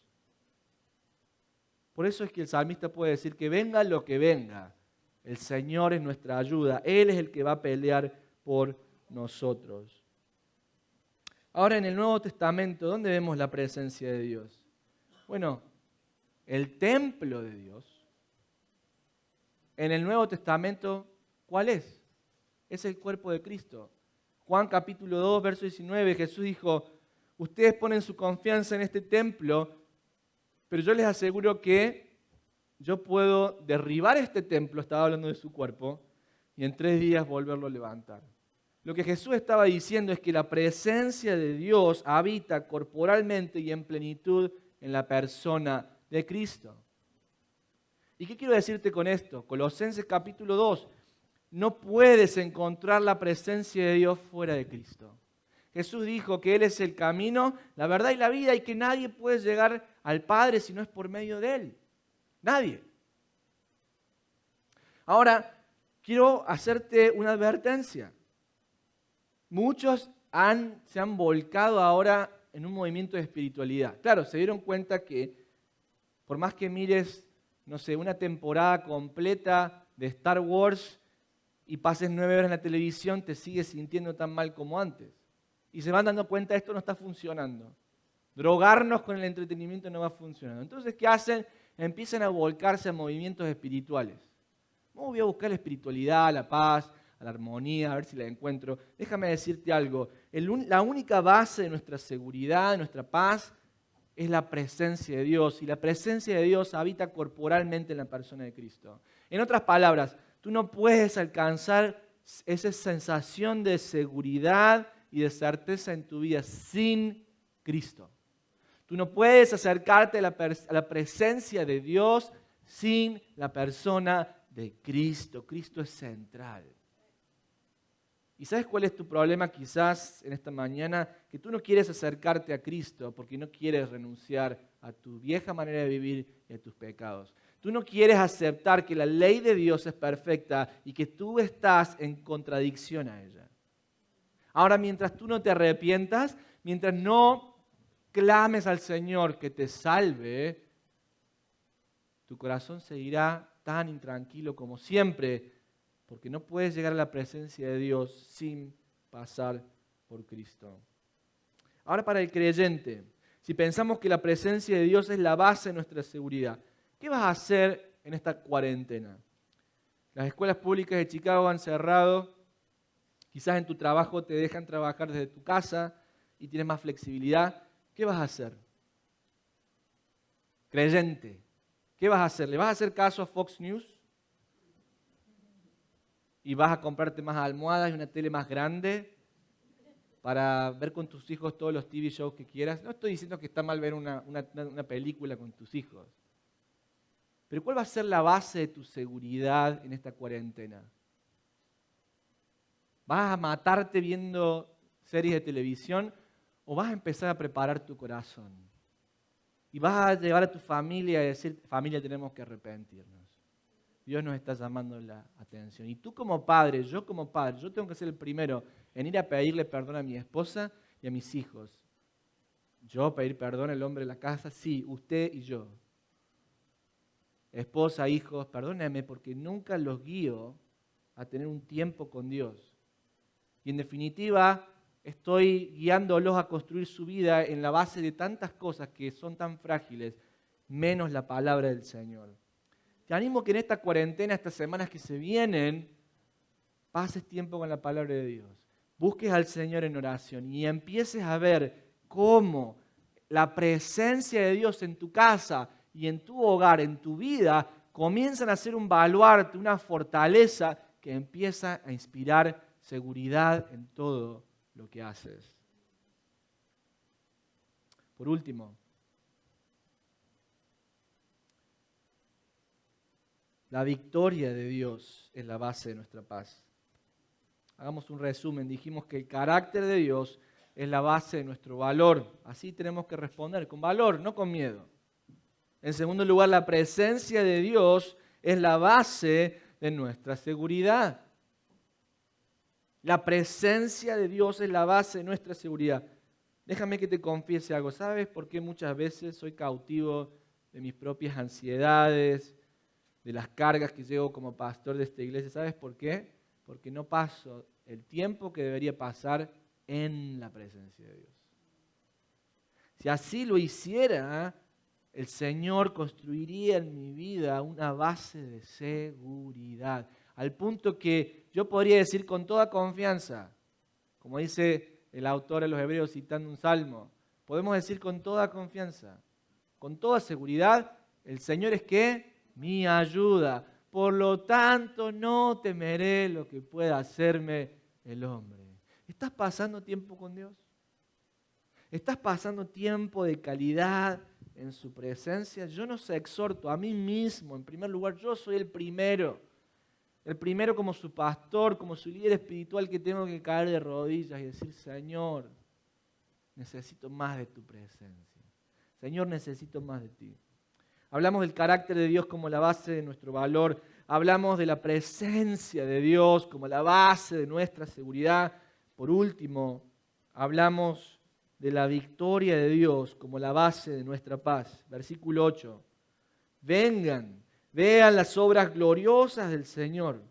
Por eso es que el salmista puede decir que venga lo que venga, el Señor es nuestra ayuda. Él es el que va a pelear por nosotros. Ahora en el Nuevo Testamento, ¿dónde vemos la presencia de Dios? Bueno, el templo de Dios, en el Nuevo Testamento, ¿cuál es? Es el cuerpo de Cristo. Juan capítulo 2, verso 19, Jesús dijo, ustedes ponen su confianza en este templo, pero yo les aseguro que yo puedo derribar este templo, estaba hablando de su cuerpo, y en 3 días volverlo a levantar. Lo que Jesús estaba diciendo es que la presencia de Dios habita corporalmente y en plenitud en la persona de Cristo. ¿Y qué quiero decirte con esto? Colosenses capítulo 2, no puedes encontrar la presencia de Dios fuera de Cristo. Jesús dijo que Él es el camino, la verdad y la vida y que nadie puede llegar al Padre si no es por medio de Él. Nadie. Ahora, quiero hacerte una advertencia. Muchos se han volcado ahora en un movimiento de espiritualidad. Claro, se dieron cuenta que por más que mires, no sé, una temporada completa de Star Wars y pases 9 horas en la televisión, te sigues sintiendo tan mal como antes. Y se van dando cuenta, esto no está funcionando. Drogarnos con el entretenimiento no va funcionando. Entonces, ¿qué hacen? Empiezan a volcarse a movimientos espirituales. No voy a buscar la espiritualidad, la paz, la armonía, a ver si la encuentro. Déjame decirte algo. La única base de nuestra seguridad, de nuestra paz, es la presencia de Dios. Y la presencia de Dios habita corporalmente en la persona de Cristo. En otras palabras, tú no puedes alcanzar esa sensación de seguridad y de certeza en tu vida sin Cristo. Tú no puedes acercarte a la presencia de Dios sin la persona de Cristo. Cristo es central. ¿Y sabes cuál es tu problema quizás en esta mañana? Que tú no quieres acercarte a Cristo porque no quieres renunciar a tu vieja manera de vivir y a tus pecados. Tú no quieres aceptar que la ley de Dios es perfecta y que tú estás en contradicción a ella. Ahora, mientras tú no te arrepientas, mientras no clames al Señor que te salve, tu corazón seguirá tan intranquilo como siempre, porque no puedes llegar a la presencia de Dios sin pasar por Cristo. Ahora, para el creyente, si pensamos que la presencia de Dios es la base de nuestra seguridad, ¿qué vas a hacer en esta cuarentena? Las escuelas públicas de Chicago han cerrado, quizás en tu trabajo te dejan trabajar desde tu casa y tienes más flexibilidad. ¿Qué vas a hacer? Creyente, ¿qué vas a hacer? ¿Le vas a hacer caso a Fox News? ¿Y vas a comprarte más almohadas y una tele más grande para ver con tus hijos todos los TV shows que quieras? No estoy diciendo que está mal ver una película con tus hijos. Pero ¿cuál va a ser la base de tu seguridad en esta cuarentena? ¿Vas a matarte viendo series de televisión o vas a empezar a preparar tu corazón? Y vas a llevar a tu familia a decir, familia, tenemos que arrepentirnos. Dios nos está llamando la atención. Y tú como padre, yo como padre, yo tengo que ser el primero en ir a pedirle perdón a mi esposa y a mis hijos. Yo pedir perdón al hombre de la casa, sí, usted y yo. Esposa, hijos, perdóname porque nunca los guío a tener un tiempo con Dios. Y en definitiva, estoy guiándolos a construir su vida en la base de tantas cosas que son tan frágiles, menos la palabra del Señor. Te animo que en esta cuarentena, estas semanas que se vienen, pases tiempo con la palabra de Dios. Busques al Señor en oración y empieces a ver cómo la presencia de Dios en tu casa y en tu hogar, en tu vida, comienzan a ser un baluarte, una fortaleza que empieza a inspirar seguridad en todo lo que haces. Por último, la victoria de Dios es la base de nuestra paz. Hagamos un resumen. Dijimos que el carácter de Dios es la base de nuestro valor. Así tenemos que responder, con valor, no con miedo. En segundo lugar, la presencia de Dios es la base de nuestra seguridad. La presencia de Dios es la base de nuestra seguridad. Déjame que te confiese algo. ¿Sabes por qué muchas veces soy cautivo de mis propias ansiedades, de las cargas que llevo como pastor de esta iglesia? ¿Sabes por qué? Porque no paso el tiempo que debería pasar en la presencia de Dios. Si así lo hiciera, el Señor construiría en mi vida una base de seguridad. Al punto que yo podría decir con toda confianza, como dice el autor de los Hebreos citando un salmo, podemos decir con toda confianza, con toda seguridad, el Señor es ¿qué? Mi ayuda. Por lo tanto, no temeré lo que pueda hacerme el hombre. ¿Estás pasando tiempo con Dios? ¿Estás pasando tiempo de calidad en su presencia? Yo nos exhorto a mí mismo, en primer lugar, yo soy el primero como su pastor, como su líder espiritual, que tengo que caer de rodillas y decir, Señor, necesito más de tu presencia. Señor, necesito más de ti. Hablamos del carácter de Dios como la base de nuestro valor. Hablamos de la presencia de Dios como la base de nuestra seguridad. Por último, hablamos de la victoria de Dios como la base de nuestra paz. Versículo 8. Vengan, vean las obras gloriosas del Señor.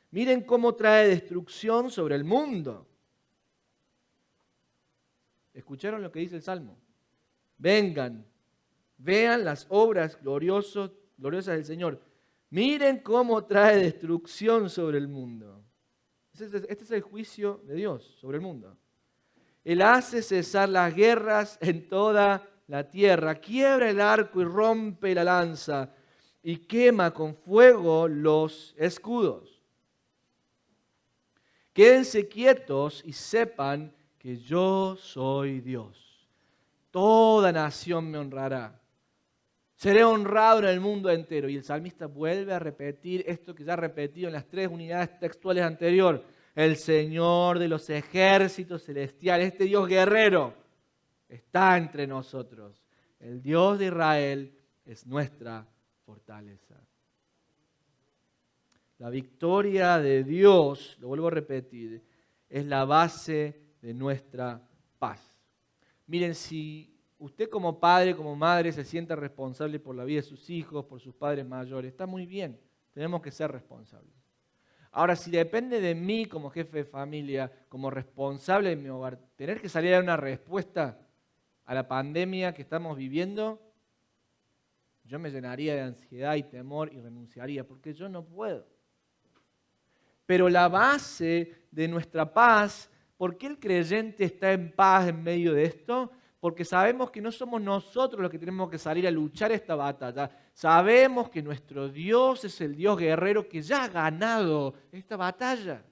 Miren cómo trae destrucción sobre el mundo. ¿Escucharon lo que dice el Salmo? Vengan, vean las obras gloriosas del Señor. Miren cómo trae destrucción sobre el mundo. Este es el juicio de Dios sobre el mundo. Él hace cesar las guerras en toda la tierra, quiebra el arco y rompe la lanza y quema con fuego los escudos. Quédense quietos y sepan que yo soy Dios. Toda nación me honrará. Seré honrado en el mundo entero. Y el salmista vuelve a repetir esto que ya ha repetido en las 3 unidades textuales anteriores. El Señor de los ejércitos celestiales, este Dios guerrero, está entre nosotros. El Dios de Israel es nuestra fortaleza. La victoria de Dios, lo vuelvo a repetir, es la base de nuestra paz. Miren, si usted como padre, como madre, se siente responsable por la vida de sus hijos, por sus padres mayores, está muy bien, tenemos que ser responsables. Ahora, si depende de mí como jefe de familia, como responsable de mi hogar, tener que salir a dar una respuesta a la pandemia que estamos viviendo, yo me llenaría de ansiedad y temor y renunciaría, porque yo no puedo. Pero la base de nuestra paz, ¿por qué el creyente está en paz en medio de esto? Porque sabemos que no somos nosotros los que tenemos que salir a luchar esta batalla. Sabemos que nuestro Dios es el Dios guerrero que ya ha ganado esta batalla.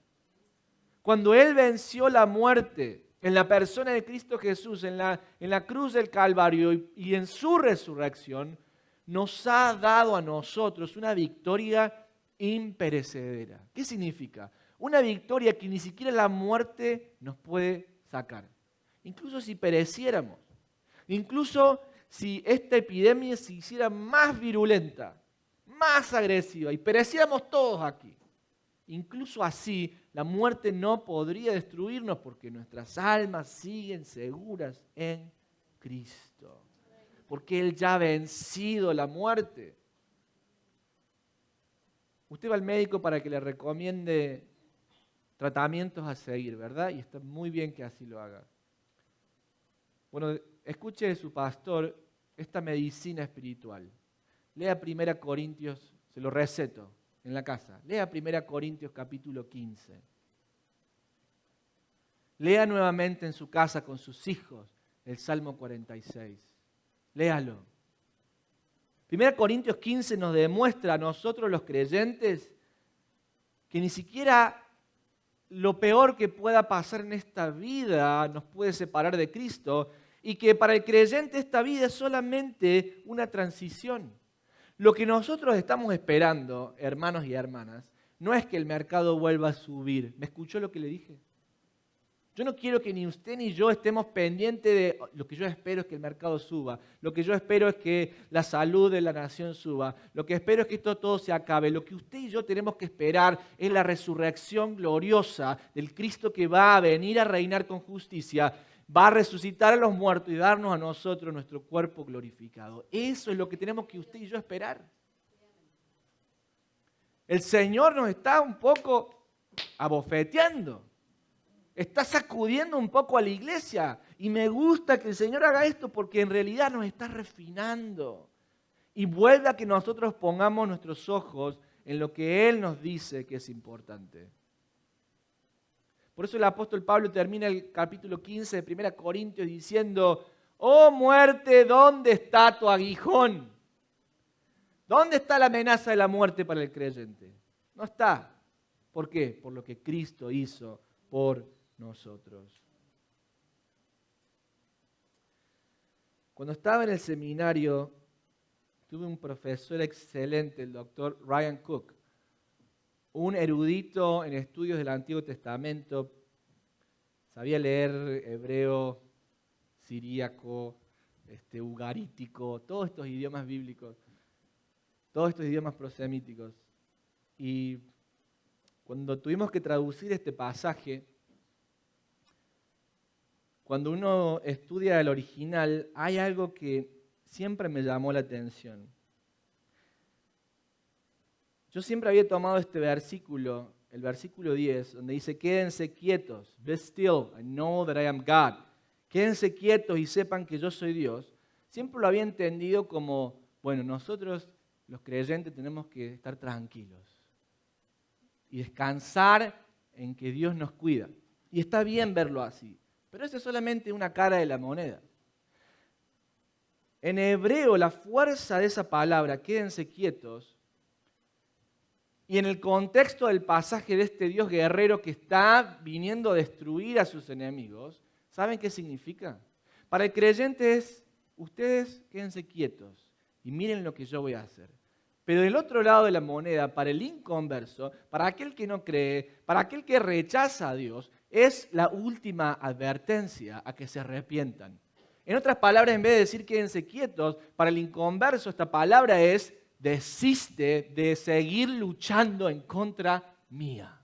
Cuando Él venció la muerte en la persona de Cristo Jesús, en la cruz del Calvario y en su resurrección, nos ha dado a nosotros una victoria imperecedera. ¿Qué significa? Una victoria que ni siquiera la muerte nos puede sacar. Incluso si pereciéramos, incluso si esta epidemia se hiciera más virulenta, más agresiva y pereciéramos todos aquí, incluso así la muerte no podría destruirnos porque nuestras almas siguen seguras en Cristo, porque Él ya ha vencido la muerte. Usted va al médico para que le recomiende tratamientos a seguir, ¿verdad? Y está muy bien que así lo haga. Bueno, escuche de su pastor esta medicina espiritual. Lea 1 Corintios, se lo receto en la casa. Lea 1 Corintios capítulo 15. Lea nuevamente en su casa con sus hijos el Salmo 46. Léalo. 1 Corintios 15 nos demuestra a nosotros los creyentes que ni siquiera lo peor que pueda pasar en esta vida nos puede separar de Cristo y que para el creyente esta vida es solamente una transición. Lo que nosotros estamos esperando, hermanos y hermanas, no es que el mercado vuelva a subir. ¿Me escuchó lo que le dije? Yo no quiero que ni usted ni yo estemos pendientes de lo que yo espero es que el mercado suba, lo que yo espero es que la salud de la nación suba, lo que espero es que esto todo se acabe. Lo que usted y yo tenemos que esperar es la resurrección gloriosa del Cristo que va a venir a reinar con justicia, va a resucitar a los muertos y darnos a nosotros nuestro cuerpo glorificado. Eso es lo que tenemos que usted y yo esperar. El Señor nos está un poco abofeteando. Está sacudiendo un poco a la iglesia Y me gusta que el Señor haga esto porque en realidad nos está refinando. Y vuelve a que nosotros pongamos nuestros ojos en lo que Él nos dice que es importante. Por eso el apóstol Pablo termina el capítulo 15 de 1 Corintios diciendo: oh muerte, ¿dónde está tu aguijón? ¿Dónde está la amenaza de la muerte para el creyente? No está. ¿Por qué? Por lo que Cristo hizo por nosotros. Cuando estaba en el seminario, tuve un profesor excelente, el doctor Ryan Cook, un erudito en estudios del Antiguo Testamento. Sabía leer hebreo, siríaco, ugarítico, todos estos idiomas bíblicos, todos estos idiomas prosemíticos. Y cuando tuvimos que traducir este pasaje, cuando uno estudia el original, hay algo que siempre me llamó la atención. Yo siempre había tomado este versículo, el versículo 10, donde dice: quédense quietos, be still, and know that I am God. Quédense quietos y sepan que yo soy Dios. Siempre lo había entendido como, bueno, nosotros los creyentes tenemos que estar tranquilos y descansar en que Dios nos cuida. Y está bien verlo así, pero esa es solamente una cara de la moneda. En hebreo, la fuerza de esa palabra, quédense quietos, y en el contexto del pasaje de este Dios guerrero que está viniendo a destruir a sus enemigos, ¿saben qué significa? Para el creyente es: ustedes quédense quietos y miren lo que yo voy a hacer. Pero del otro lado de la moneda, para el inconverso, para aquel que no cree, para aquel que rechaza a Dios, es la última advertencia a que se arrepientan. En otras palabras, en vez de decir quédense quietos, para el inconverso esta palabra es: desiste de seguir luchando en contra mía.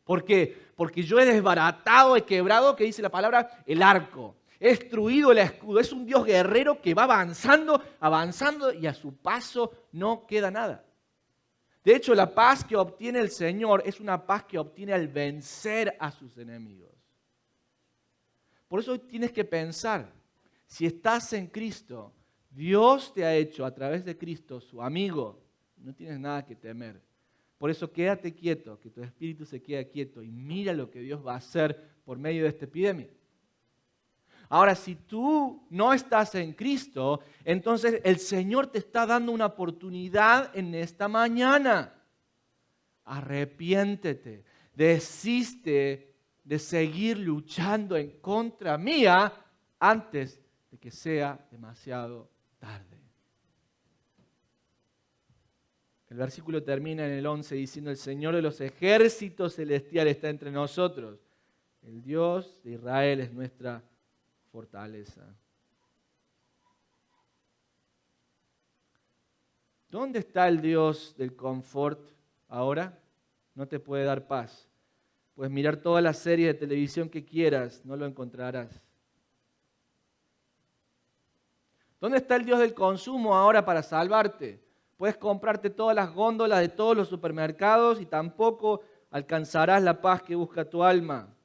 ¿Por qué? Porque yo he desbaratado, he quebrado, que dice la palabra, el arco. He destruido el escudo. Es un Dios guerrero que va avanzando, avanzando, y a su paso no queda nada. De hecho, la paz que obtiene el Señor es una paz que obtiene al vencer a sus enemigos. Por eso hoy tienes que pensar, si estás en Cristo, Dios te ha hecho a través de Cristo su amigo. No tienes nada que temer. Por eso quédate quieto, que tu espíritu se quede quieto y mira lo que Dios va a hacer por medio de esta epidemia. Ahora, si tú no estás en Cristo, entonces el Señor te está dando una oportunidad en esta mañana. Arrepiéntete, desiste de seguir luchando en contra mía antes de que sea demasiado tarde. El versículo termina en el 11 diciendo: el Señor de los ejércitos celestiales está entre nosotros. El Dios de Israel es nuestra fortaleza. ¿Dónde está el Dios del confort ahora? No te puede dar paz. Puedes mirar todas las series de televisión que quieras, no lo encontrarás. ¿Dónde está el Dios del consumo ahora para salvarte? Puedes comprarte todas las góndolas de todos los supermercados y tampoco alcanzarás la paz que busca tu alma.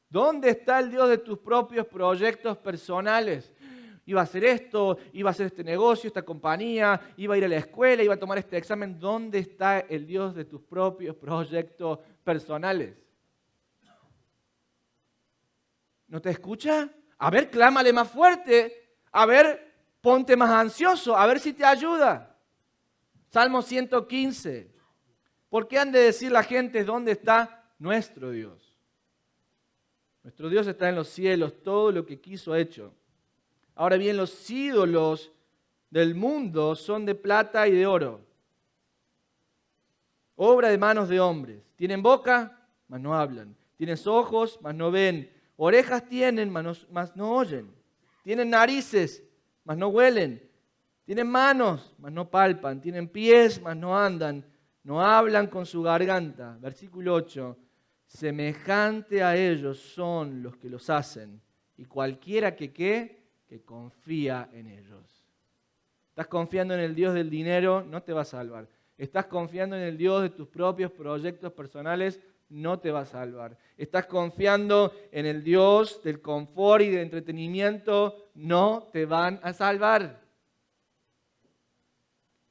¿Dónde está el Dios de tus propios proyectos personales? Iba a hacer esto, iba a hacer este negocio, esta compañía, iba a ir a la escuela, iba a tomar este examen. ¿Dónde está el Dios de tus propios proyectos personales? ¿No te escucha? A ver, clámale más fuerte. A ver, ponte más ansioso. A ver si te ayuda. Salmo 115. ¿Por qué han de decir la gente dónde está nuestro Dios? Nuestro Dios está en los cielos, todo lo que quiso ha hecho. Ahora bien, los ídolos del mundo son de plata y de oro, obra de manos de hombres. Tienen boca, mas no hablan. Tienen ojos, mas no ven. Orejas tienen, mas no oyen. Tienen narices, mas no huelen. Tienen manos, mas no palpan. Tienen pies, mas no andan. No hablan con su garganta. Versículo 8. Semejante a ellos son los que los hacen, y cualquiera que confía en ellos. Estás confiando en el Dios del dinero, no te va a salvar. Estás confiando en el Dios de tus propios proyectos personales, no te va a salvar. Estás confiando en el Dios del confort y del entretenimiento, no te van a salvar.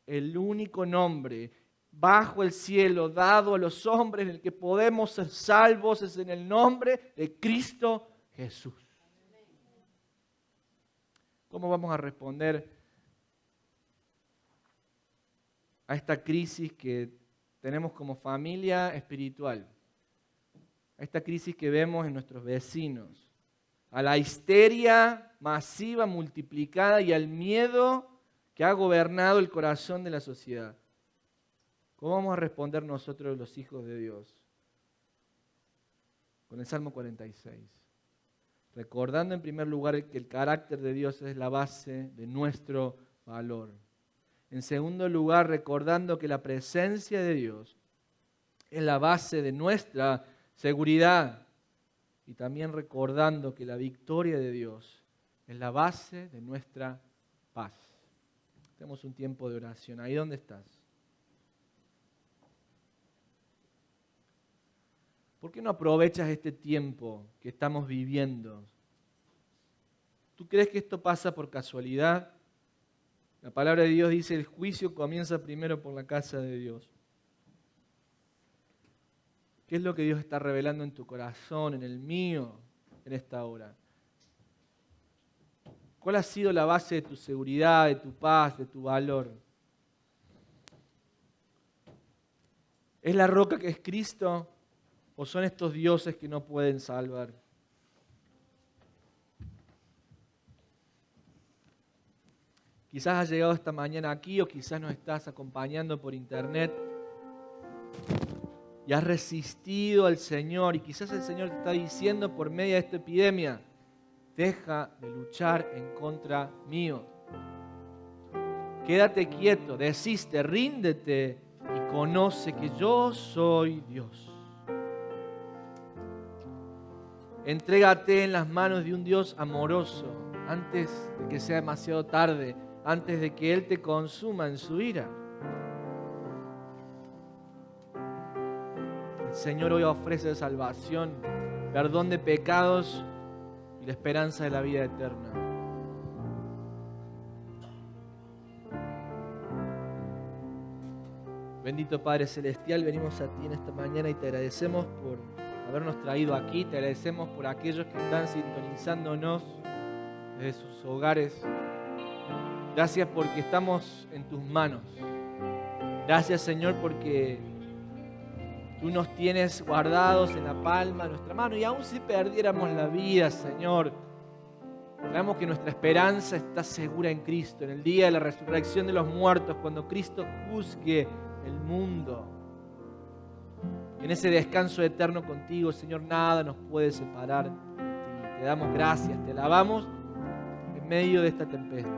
El único nombre bajo el cielo dado a los hombres en el que podemos ser salvos es en el nombre de Cristo Jesús. ¿Cómo vamos a responder a esta crisis que tenemos como familia espiritual? A esta crisis que vemos en nuestros vecinos, a la histeria masiva multiplicada y al miedo que ha gobernado el corazón de la sociedad. ¿Cómo vamos a responder nosotros los hijos de Dios? Con el Salmo 46. Recordando en primer lugar que el carácter de Dios es la base de nuestro valor. En segundo lugar, recordando que la presencia de Dios es la base de nuestra seguridad. Y también recordando que la victoria de Dios es la base de nuestra paz. Tenemos un tiempo de oración. ¿Ahí dónde estás? ¿Por qué no aprovechas este tiempo que estamos viviendo? ¿Tú crees que esto pasa por casualidad? La palabra de Dios dice, el juicio comienza primero por la casa de Dios. ¿Qué es lo que Dios está revelando en tu corazón, en el mío, en esta hora? ¿Cuál ha sido la base de tu seguridad, de tu paz, de tu valor? ¿Es la roca que es Cristo o son estos dioses que no pueden salvar? Quizás has llegado esta mañana aquí o quizás nos estás acompañando por internet y has resistido al Señor y quizás el Señor te está diciendo por medio de esta epidemia, deja de luchar en contra mío. Quédate quieto, desiste, ríndete y conoce que yo soy Dios. Entrégate en las manos de un Dios amoroso antes de que sea demasiado tarde, antes de que Él te consuma en su ira. El Señor hoy ofrece salvación, perdón de pecados y la esperanza de la vida eterna. Bendito Padre Celestial, venimos a ti en esta mañana y te agradecemos por habernos traído aquí, te agradecemos por aquellos que están sintonizándonos desde sus hogares. Gracias porque estamos en tus manos. Gracias, Señor, porque tú nos tienes guardados en la palma de nuestra mano y aun si perdiéramos la vida, Señor, sabemos que nuestra esperanza está segura en Cristo, en el día de la resurrección de los muertos, cuando Cristo juzgue el mundo. En ese descanso eterno contigo, Señor, nada nos puede separar de ti. Te damos gracias, te alabamos en medio de esta tempestad.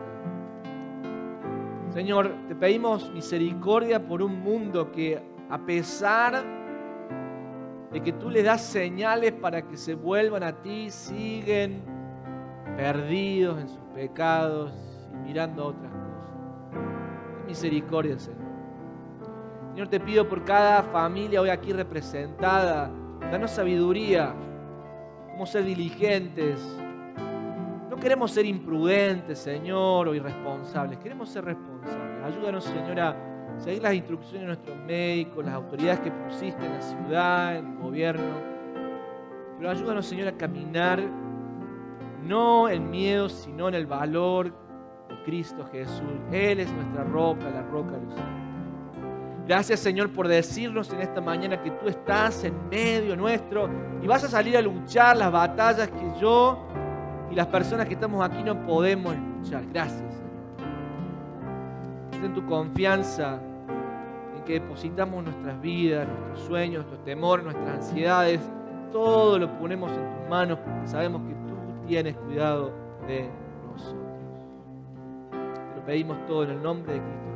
Señor, te pedimos misericordia por un mundo que, a pesar de que tú le das señales para que se vuelvan a ti, siguen perdidos en sus pecados y mirando a otras cosas. Ten misericordia, Señor. Señor, te pido por cada familia hoy aquí representada, danos sabiduría, cómo ser diligentes. No queremos ser imprudentes, Señor, o irresponsables, queremos ser responsables. Ayúdanos, Señor, a seguir las instrucciones de nuestros médicos, las autoridades que pusiste en la ciudad, en el gobierno. Pero ayúdanos, Señor, a caminar no en miedo, sino en el valor de Cristo Jesús. Él es nuestra roca, la roca de los cielos. Gracias, Señor, por decirnos en esta mañana que tú estás en medio nuestro y vas a salir a luchar las batallas que yo y las personas que estamos aquí no podemos luchar. Gracias, Señor. Ten tu confianza en que depositamos nuestras vidas, nuestros sueños, nuestros temores, nuestras ansiedades. Todo lo ponemos en tus manos porque sabemos que tú tienes cuidado de nosotros. Te lo pedimos todo en el nombre de Cristo.